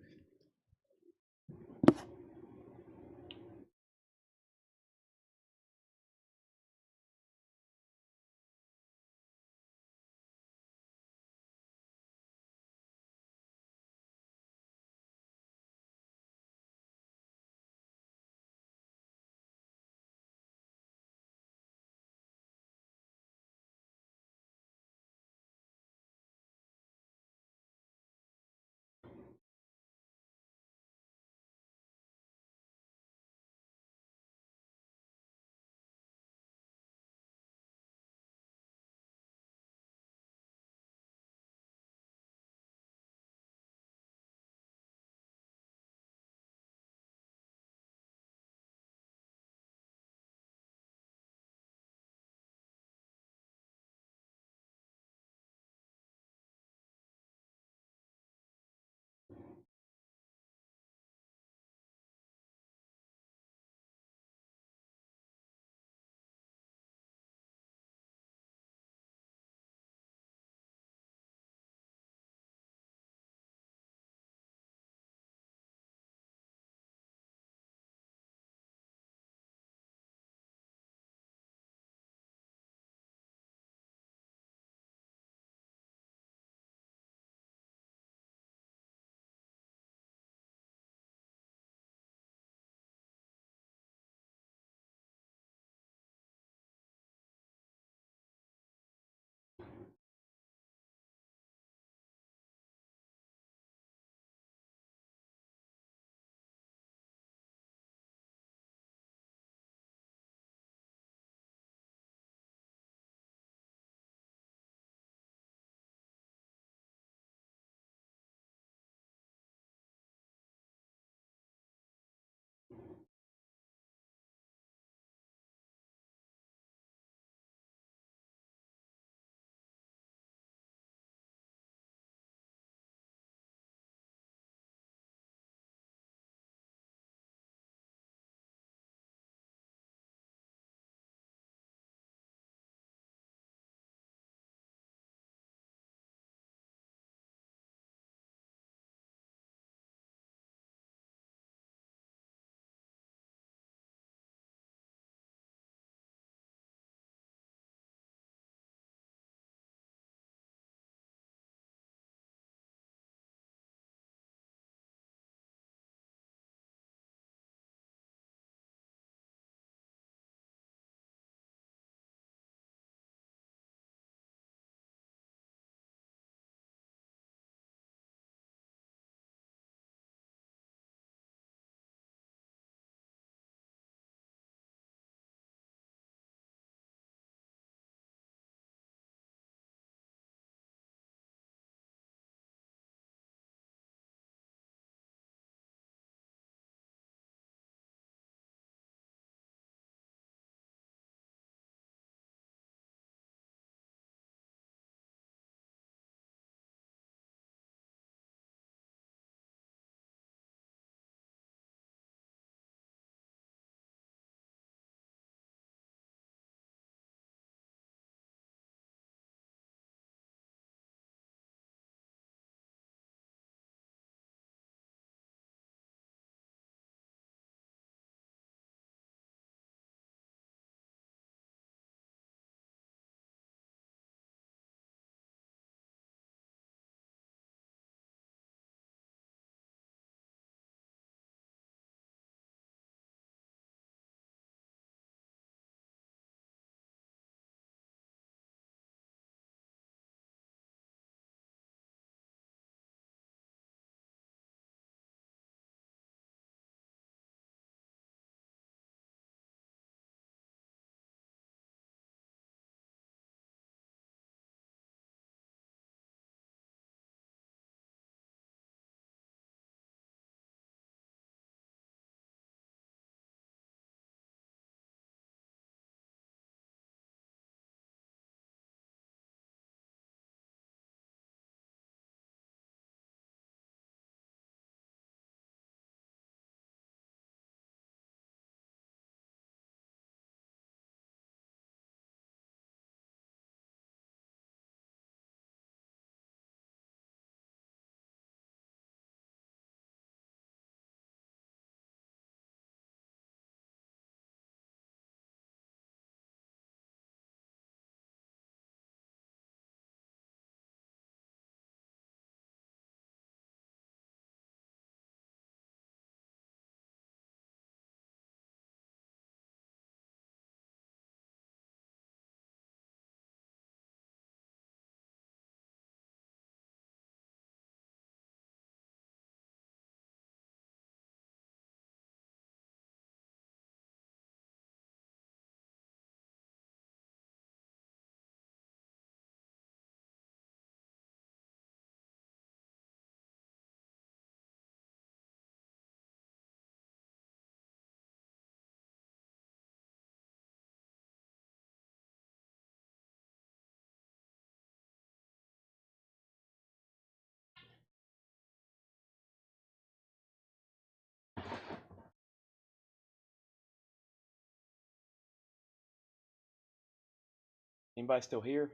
Anybody still here?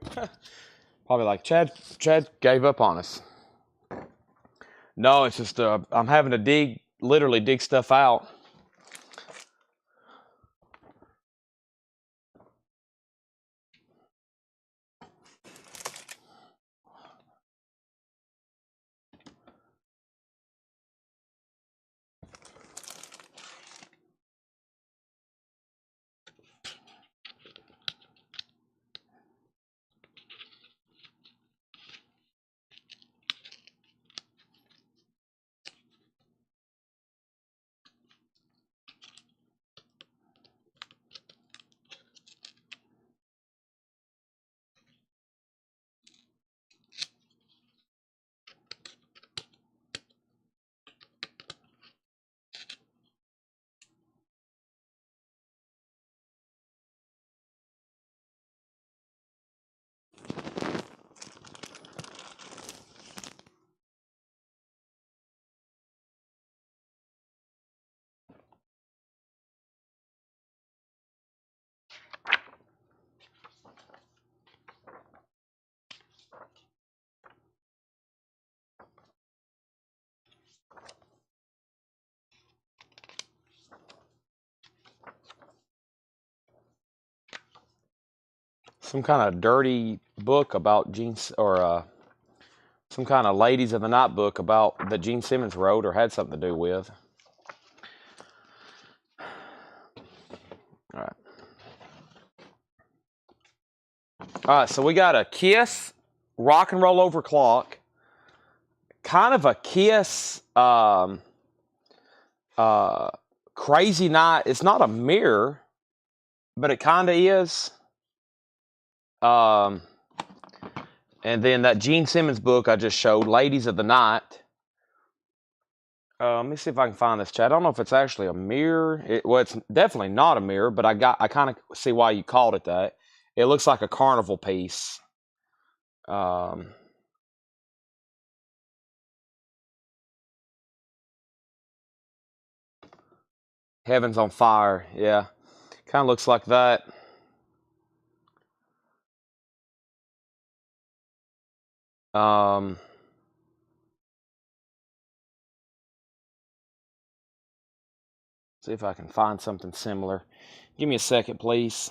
Probably like, Chad gave up on us. No, it's just I'm having to literally dig stuff out. Some kind of dirty book about jeans, or some kind of ladies of the night book about that Gene Simmons wrote or had something to do with. All right. All right, so we got a Kiss rock and roll over clock, kind of a Kiss crazy night. It's not a mirror, but it kind of is. And then that Gene Simmons book I just showed, Ladies of the Night. Let me see if I can find this, Chad. I don't know if it's actually a mirror. Well, it's definitely not a mirror, but I kind of see why you called it that. It looks like a carnival piece. Heaven's on Fire. Yeah, kind of looks like that. See if I can find something similar. Give me a second, please.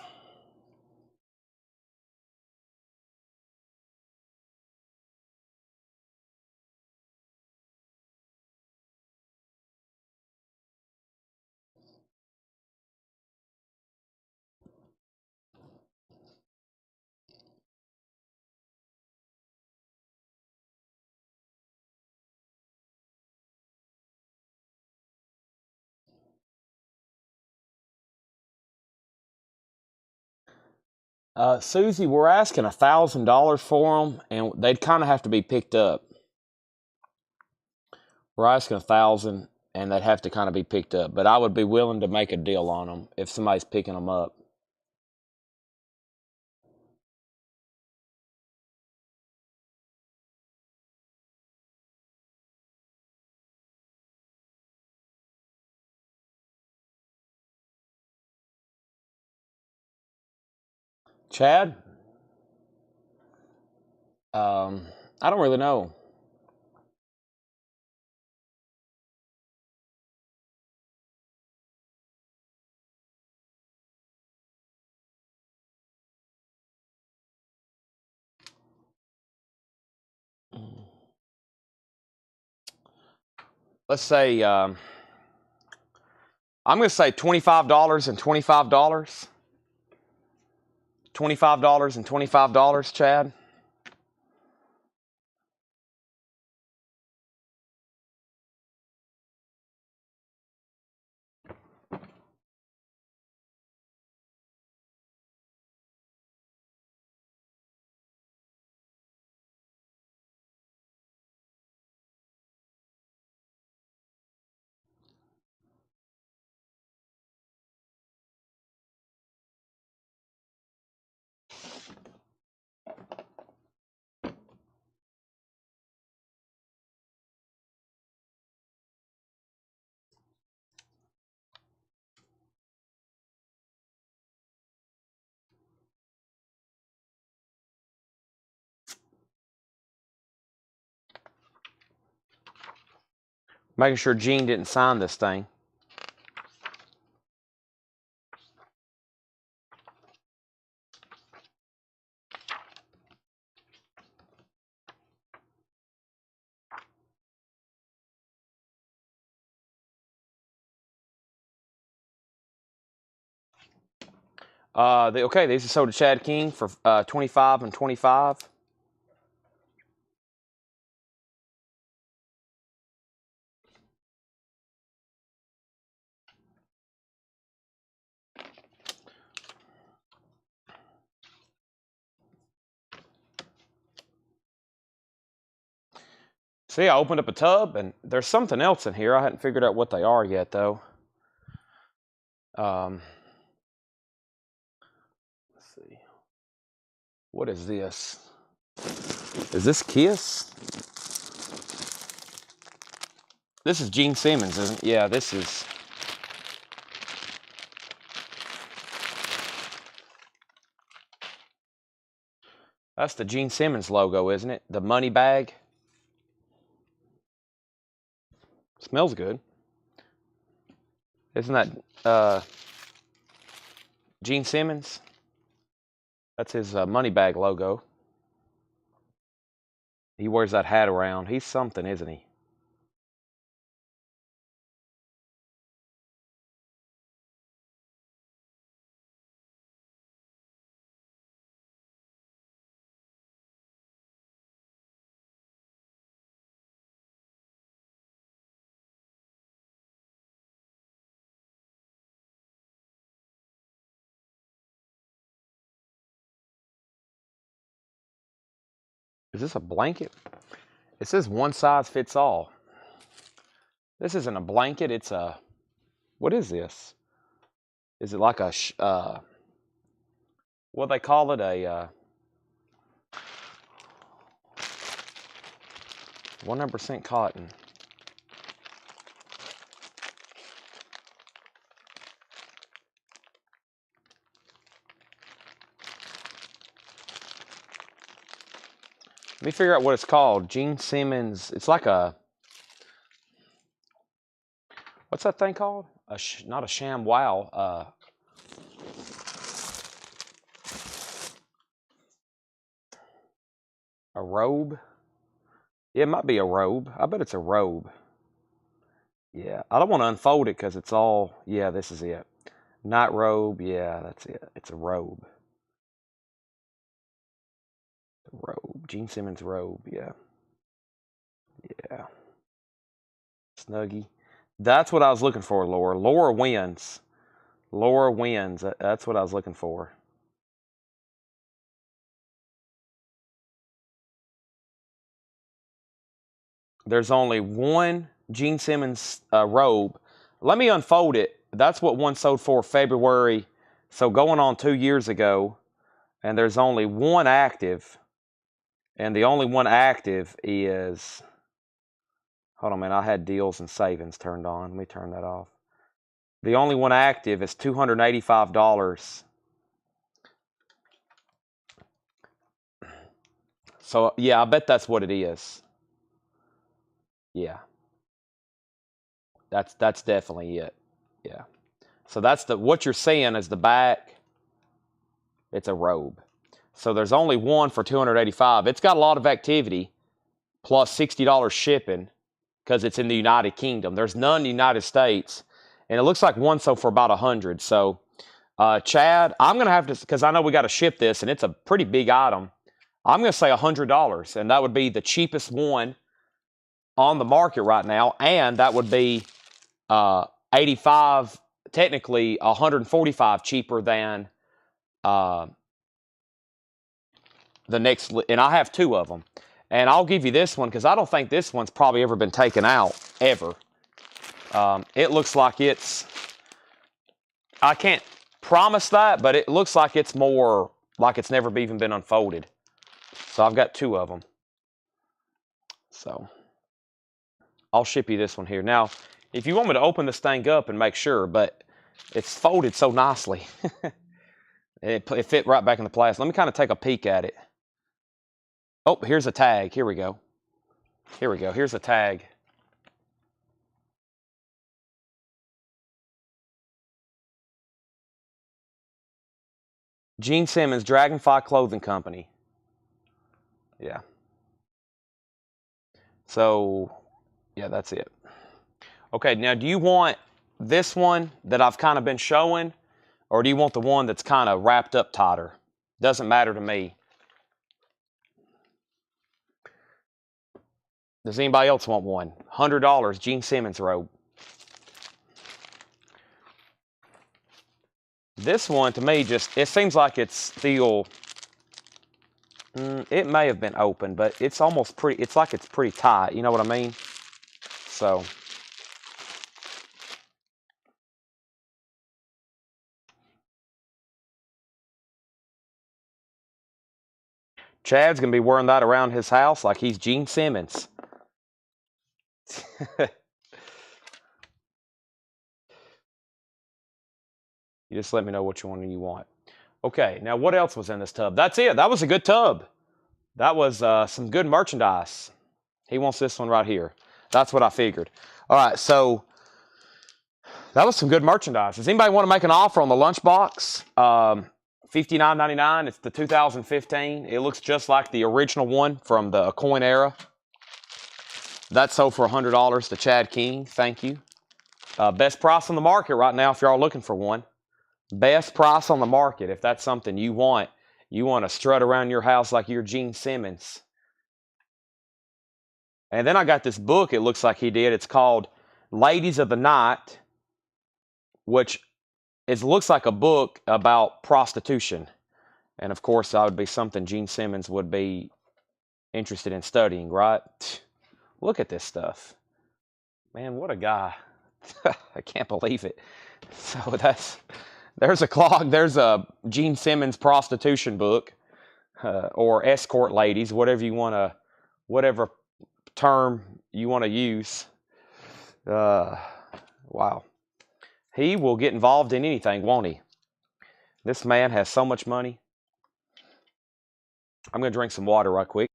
Susie, we're asking $1,000 for them, and they'd kind of have to be picked up. We're asking 1,000, and they'd have to kind of be picked up. But I would be willing to make a deal on them if somebody's picking them up. Chad, I don't really know. Let's say I'm going to say $25 and $25. $25 and $25, Chad. Making sure Gene didn't sign this thing. Okay, these are sold to Chad King for 25 and 25. See, I opened up a tub, and there's something else in here. I hadn't figured out what they are yet, though. Let's see. What is this? Is this Kiss? This is Gene Simmons, isn't it? Yeah, this is. That's the Gene Simmons logo, isn't it? The money bag. Smells good. Isn't that Gene Simmons? That's his money bag logo. He wears that hat around. He's something, isn't he? Is this a blanket? It says one size fits all. This isn't a blanket. It's a. What is this? Is it like a. What do they call it? A 100% cotton. Let me figure out what it's called. Gene Simmons. It's like a. What's that thing called? Not a sham wow. A robe. Yeah, it might be a robe. I bet it's a robe. Yeah, I don't want to unfold it because it's all. Yeah, this is it. Night robe. Yeah, that's it. It's a robe. Robe. Gene Simmons robe. Yeah. Yeah. Snuggie. That's what I was looking for, Laura. Laura wins. Laura wins. That's what I was looking for. There's only one Gene Simmons robe. Let me unfold it. That's what one sold for February. So going on 2 years ago. And there's only one active. And the only one active is. Hold on, man. I had deals and savings turned on. Let me turn that off. The only one active is $285. So, yeah, I bet that's what it is. Yeah. That's definitely it. Yeah. So that's what you're seeing is the back. It's a robe. So there's only one for $285. It's got a lot of activity, plus $60 shipping, because it's in the United Kingdom. There's none in the United States, and it looks like one sold for about $100. So, Chad, I'm gonna have to, because I know we got to ship this, and it's a pretty big item. I'm gonna say $100, and that would be the cheapest one on the market right now, and that would be 85, technically 145 cheaper than the next, and I have two of them. And I'll give you this one because I don't think this one's probably ever been taken out, ever. It looks like it's, I can't promise that, but it looks like it's more like it's never even been unfolded. So I've got two of them. So I'll ship you this one here. Now, if you want me to open this thing up and make sure, but it's folded so nicely. It fit right back in the plastic. Let me kind of take a peek at it. Oh, here's a tag. Here we go. Here we go. Here's a tag. Gene Simmons, Dragonfly Clothing Company. Yeah. So, yeah, that's it. Okay, now do you want this one that I've kind of been showing, or do you want the one that's kind of wrapped up tighter? Doesn't matter to me. Does anybody else want one? $100 Gene Simmons robe. This one, to me, it seems like it's still, it may have been open, but it's almost pretty, it's like it's pretty tight. You know what I mean? So, Chad's going to be wearing that around his house like he's Gene Simmons. You just let me know which one you want. Okay, now what else was in this tub? That's it. That was a good tub. That was some good merchandise. He wants this one right here. That's what I figured. All right, so that was some good merchandise. Does anybody want to make an offer on the lunchbox? $59.99. It's the 2015. It looks just like the original one from the coin era. That sold for $100 to Chad King. Thank you. Best price on the market right now if y'all are looking for one. Best price on the market if that's something you want. You want to strut around your house like you're Gene Simmons. And then I got this book it looks like he did. It's called Ladies of the Night, which looks like a book about prostitution. And of course, that would be something Gene Simmons would be interested in studying, right? Look at this stuff. Man, what a guy. I can't believe it. So there's a clock. There's a Gene Simmons prostitution book, or escort ladies, whatever term you want to use. Wow. He will get involved in anything, won't he? This man has so much money. I'm going to drink some water right quick.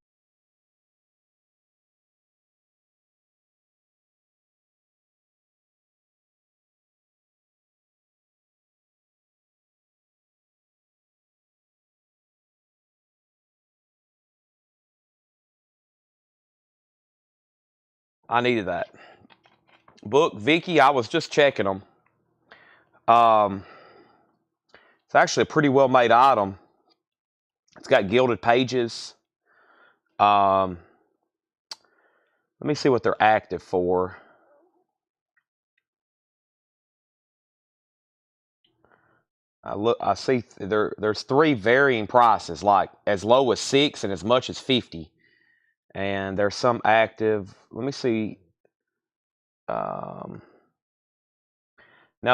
I needed that. Book, Vicky, I was just checking them. It's actually a pretty well made item. It's got gilded pages. Let me see what they're active for. I see there's three varying prices, like as low as $6 and as much as $50. And there's some active. Let me see. Now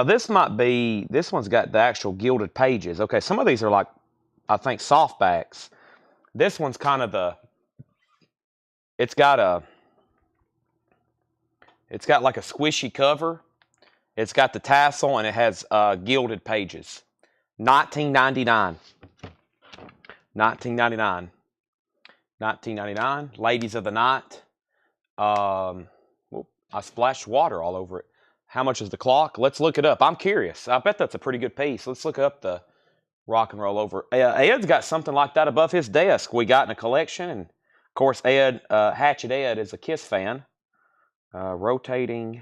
this one's got the actual gilded pages. Okay, some of these are like, I think, softbacks. This one's kind of it's got like a squishy cover. It's got the tassel and it has gilded pages. $19.99. $19.99. $19.99. Ladies of the Night. I splashed water all over it. How much is the clock? Let's look it up. I'm curious. I bet that's a pretty good piece. Let's look up the rock and roll over. Ed's got something like that above his desk. We got in a collection. And, of course, Hatchet Ed is a Kiss fan. Rotating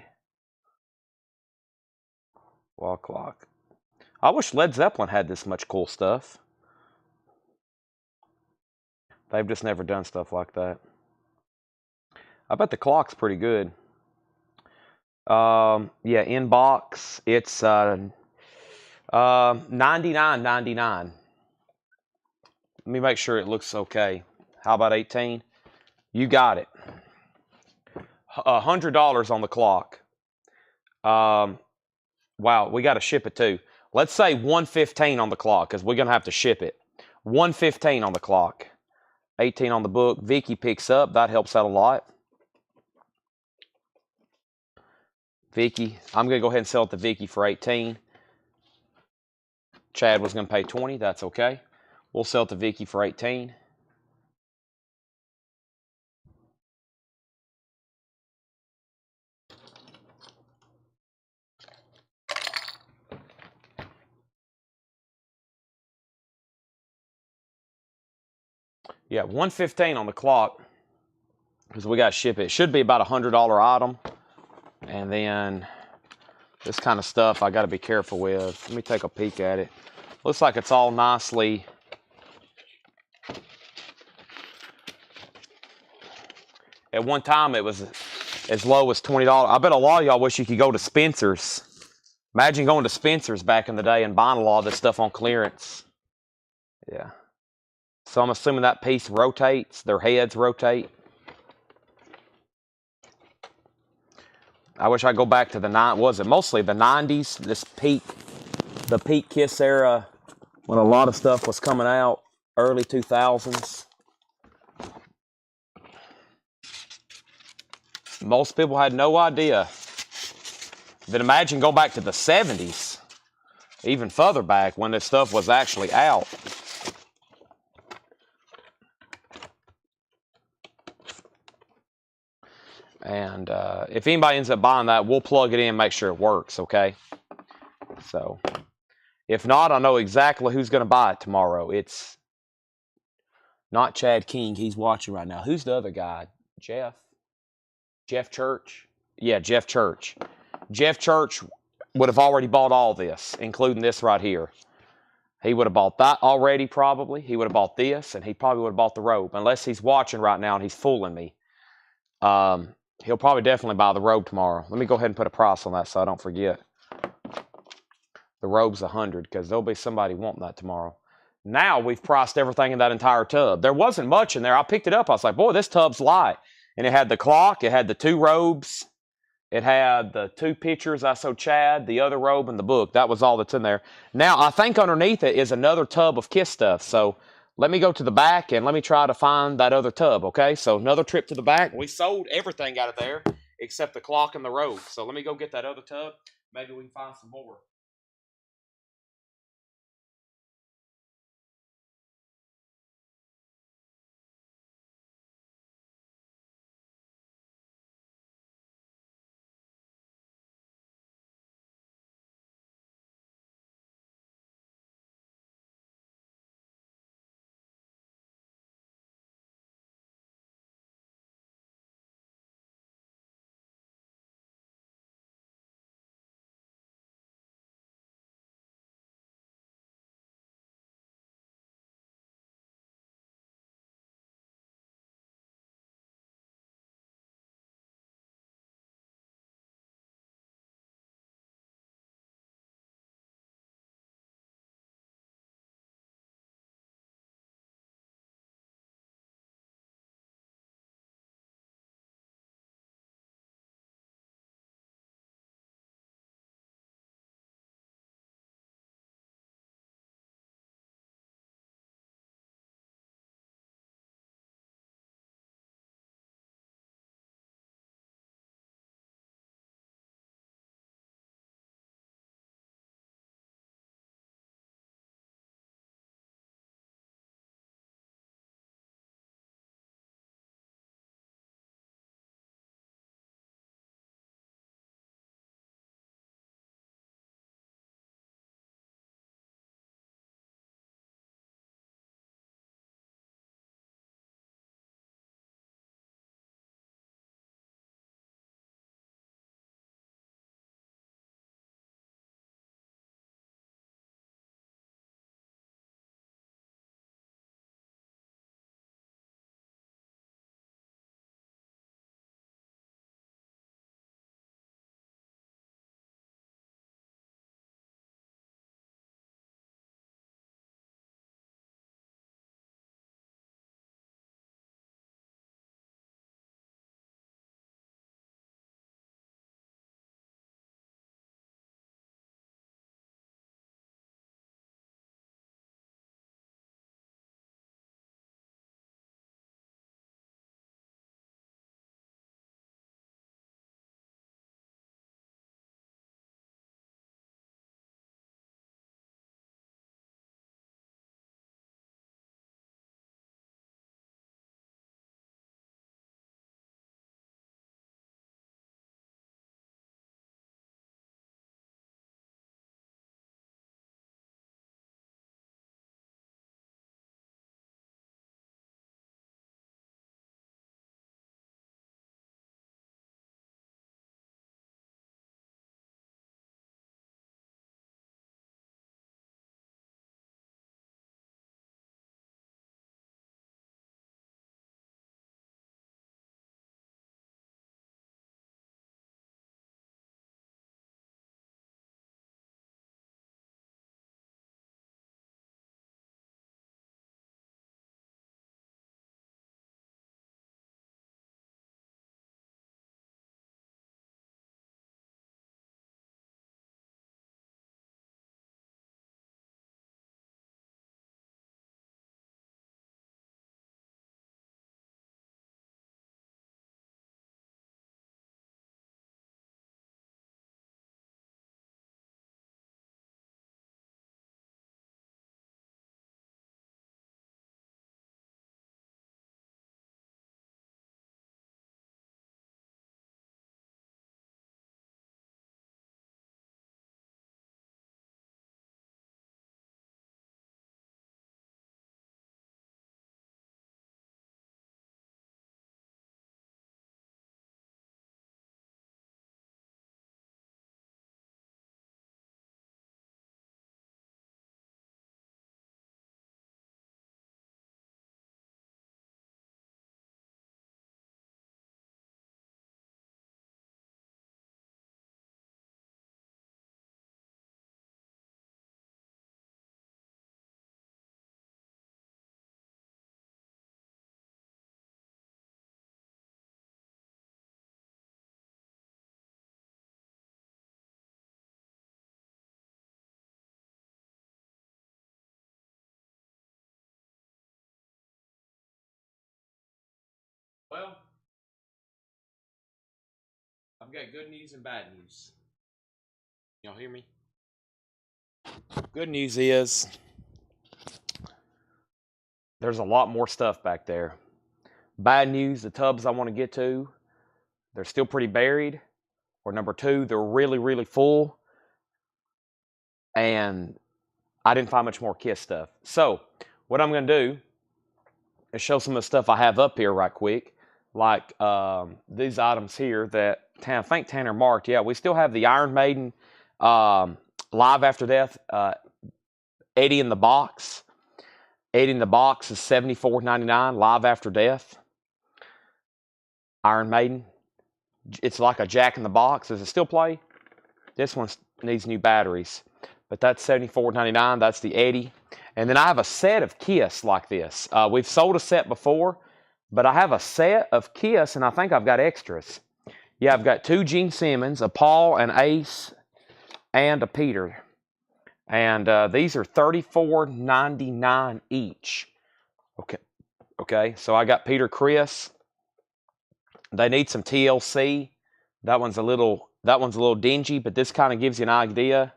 wall clock. I wish Led Zeppelin had this much cool stuff. They've just never done stuff like that. I bet the clock's pretty good. Yeah, inbox. It's $99.99. Let me make sure it looks okay. How about 18? You got it. $100 on the clock. Wow, we got to ship it too. Let's say $115 on the clock because we're gonna have to ship it. $115 on the clock. 18 on the book. Vicky picks up. That helps out a lot. Vicky, I'm gonna go ahead and sell it to Vicky for 18. Chad was gonna pay 20. That's okay. We'll sell it to Vicky for 18. Yeah, 115 on the clock because we got to ship it. It should be about $100 item. And then this kind of stuff I got to be careful with. Let me take a peek at it. Looks like it's all nicely. At one time, it was as low as $20. I bet a lot of y'all wish you could go to Spencer's. Imagine going to Spencer's back in the day and buying a lot of this stuff on clearance. Yeah. So I'm assuming that piece rotates. Their heads rotate. I wish I'd go back to the mostly the 90s, the peak Kiss era, when a lot of stuff was coming out, early 2000s. Most people had no idea. Then imagine go back to the 70s, even further back when this stuff was actually out. And if anybody ends up buying that, we'll plug it in and make sure it works, okay? So, if not, I know exactly who's going to buy it tomorrow. It's not Chad King. He's watching right now. Who's the other guy? Jeff? Jeff Church? Yeah, Jeff Church. Jeff Church would have already bought all this, including this right here. He would have bought that already, probably. He would have bought this, and he probably would have bought the robe, unless he's watching right now and he's fooling me. He'll probably definitely buy the robe tomorrow. Let me go ahead and put a price on that so I don't forget. The robe's $100 because there'll be somebody wanting that tomorrow. Now we've priced everything in that entire tub. There wasn't much in there. I picked it up. I was like, boy, this tub's light. And it had the clock. It had the 2 robes. It had the 2 pictures I showed Chad, the other robe, and the book. That was all that's in there. Now, I think underneath it is another tub of Kiss stuff. So let me go to the back and let me try to find that other tub, okay? So another trip to the back. We sold everything out of there except the clock and the robe. So let me go get that other tub. Maybe we can find some more. I've got good news and bad news. Y'all hear me? Good news is there's a lot more stuff back there. Bad news, the tubs I want to get to, they're still pretty buried. Or number two, they're really, really full. And I didn't find much more Kiss stuff. So what I'm going to do is show some of the stuff I have up here right quick. Like these items here that I think Tanner marked. Yeah, we still have the Iron Maiden Live After Death 80 in the box. 80 in the box is $74.99. Live After Death. Iron Maiden. It's like a Jack in the Box. Does it still play? This one needs new batteries. But that's $74.99. That's the 80. And then I have a set of Kiss like this. We've sold a set before, but I have a set of Kiss, and I think I've got extras. Yeah, I've got 2 Gene Simmons, a Paul, an Ace, and a Peter. And these are $34.99 each. Okay. So I got Peter, Chris. They need some TLC. That one's a little dingy, but this kind of gives you an idea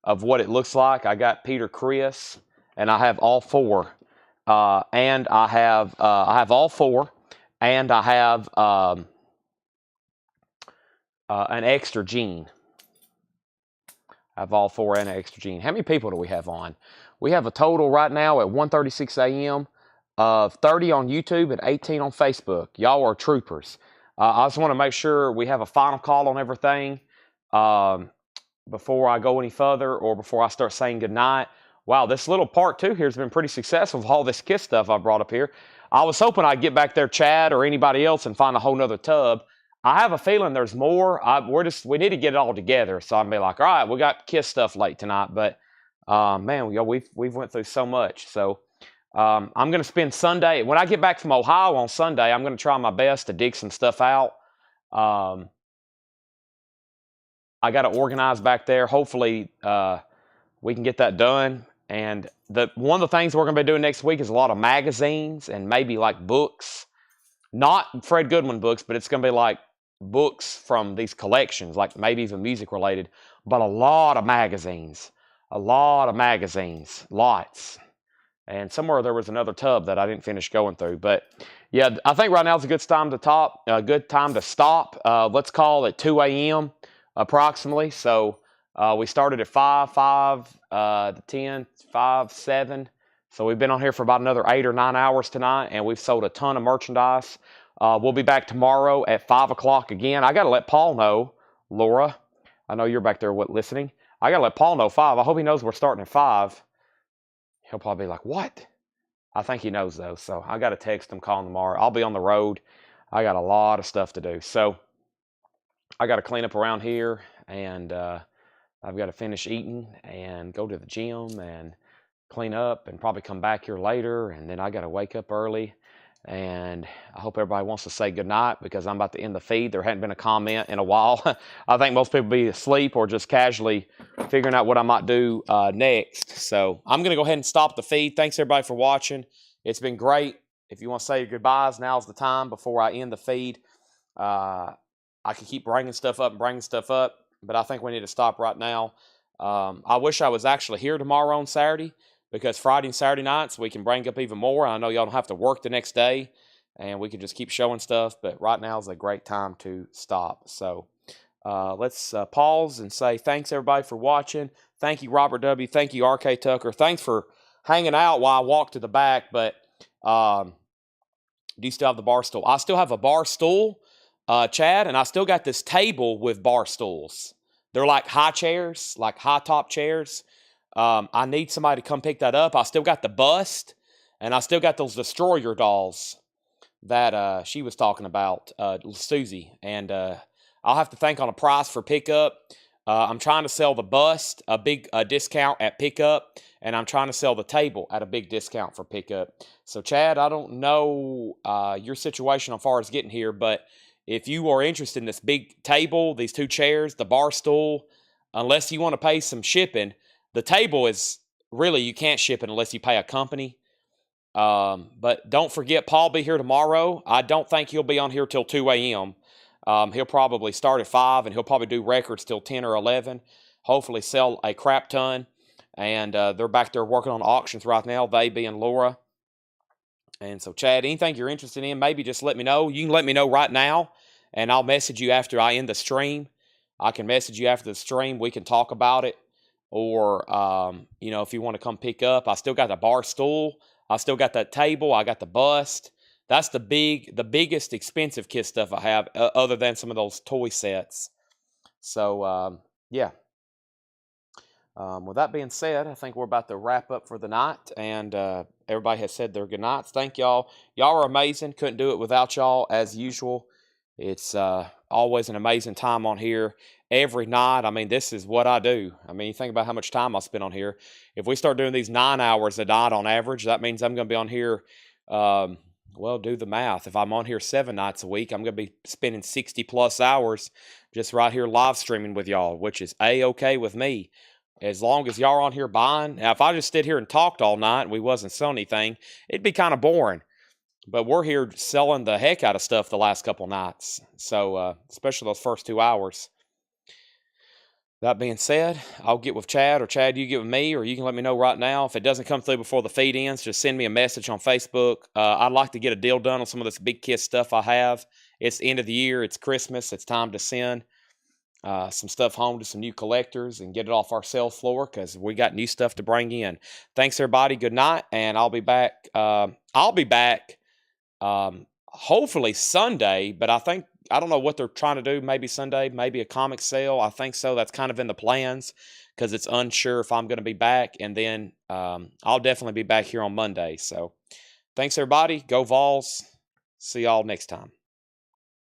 of what it looks like. I got Peter, Chris, and I have all 4. And I have all 4, and I have an extra Gene. I have all 4 and an extra Gene. How many people do we have on? We have a total right now at 1:36 a.m. of 30 on YouTube and 18 on Facebook. Y'all are troopers. I just want to make sure we have a final call on everything before I go any further or before I start saying goodnight. Wow, this little part 2 here has been pretty successful with all this Kiss stuff I brought up here. I was hoping I'd get back there, Chad, or anybody else, and find a whole nother tub. I have a feeling there's more. We need to get it all together. So I'm be like, all right, we got Kiss stuff late tonight, but man, we've went through so much. So I'm going to spend Sunday. When I get back from Ohio on Sunday, I'm going to try my best to dig some stuff out. I got to organize back there. Hopefully, we can get that done. And one of the things we're going to be doing next week is a lot of magazines and maybe like books. Not Fred Goodwin books, but it's going to be like books from these collections, like maybe even music related. But a lot of magazines. Lots. And somewhere there was another tub that I didn't finish going through. But yeah, I think right now is a good time to stop. Let's call it 2 a.m. approximately. So we started at 5 to 10, 5, 7. So we've been on here for about another 8 or 9 hours tonight, and we've sold a ton of merchandise. We'll be back tomorrow at 5 o'clock again. I got to let Paul know, Laura. I know you're back there listening. I got to let Paul know 5. I hope he knows we're starting at 5. He'll probably be like, what? I think he knows, though. So I got to text him, call him tomorrow. I'll be on the road. I got a lot of stuff to do. So I got to clean up around here, and I've got to finish eating and go to the gym and clean up and probably come back here later. And then I got to wake up early. And I hope everybody wants to say goodnight because I'm about to end the feed. There hadn't been a comment in a while. I think most people be asleep or just casually figuring out what I might do next. So I'm going to go ahead and stop the feed. Thanks, everybody, for watching. It's been great. If you want to say your goodbyes, now's the time before I end the feed. I could keep bringing stuff up, but I think we need to stop right now. I wish I was actually here tomorrow on Saturday, because Friday and Saturday nights, we can bring up even more. I know y'all don't have to work the next day, and we can just keep showing stuff. But right now is a great time to stop. So let's pause and say thanks, everybody, for watching. Thank you, Robert W. Thank you, R.K. Tucker. Thanks for hanging out while I walk to the back. But do you still have the bar stool? I still have a bar stool, Chad, and I still got this table with bar stools. They're like high chairs, like high-top chairs. I need somebody to come pick that up. I still got the bust, and I still got those Destroyer dolls that she was talking about, Susie. And I'll have to think on a price for pickup. I'm trying to sell the bust, a big discount at pickup, and I'm trying to sell the table at a big discount for pickup. So, Chad, I don't know your situation as far as getting here, but if you are interested in this big table, these 2 chairs, the bar stool, unless you want to pay some shipping, the table is really, you can't ship it unless you pay a company. But don't forget, Paul will be here tomorrow. I don't think he'll be on here till 2 a.m. He'll probably start at 5, and he'll probably do records till 10 or 11. Hopefully sell a crap ton. And they're back there working on auctions right now, they being Laura. And so, Chad, anything you're interested in, maybe just let me know. You can let me know right now, and I'll message you after I end the stream. I can message you after the stream. We can talk about it. Or, if you want to come pick up, I still got the bar stool. I still got that table. I got the bust. That's the biggest expensive kit stuff I have, other than some of those toy sets. So, yeah. With that being said, I think we're about to wrap up for the night, and everybody has said their good nights. Thank y'all. Y'all are amazing. Couldn't do it without y'all, as usual. It's always an amazing time on here every night. I mean, this is what I do. I mean, you think about how much time I spend on here. If we start doing these 9 hours a night on average, that means I'm going to be on here, well, do the math. If I'm on here 7 nights a week, I'm going to be spending 60+ hours just right here live streaming with y'all, which is A-okay with me. As long as y'all are on here buying. Now, if I just stood here and talked all night and we wasn't selling anything, it'd be kind of boring. But we're here selling the heck out of stuff the last couple nights. So, especially those first 2 hours. That being said, I'll get with Chad, or Chad, you get with me, or you can let me know right now. If it doesn't come through before the feed ends, just send me a message on Facebook. I'd like to get a deal done on some of this big kiss stuff I have. It's the end of the year. It's Christmas. It's time to send some stuff home to some new collectors and get it off our sales floor, because we got new stuff to bring in. Thanks, everybody. Good night, and I'll be back. Hopefully Sunday, but I don't know what they're trying to do. Maybe Sunday, maybe a comic sale. I think so. That's kind of in the plans, because it's unsure if I'm going to be back. And then I'll definitely be back here on Monday. So thanks, everybody. Go Vols. See y'all next time.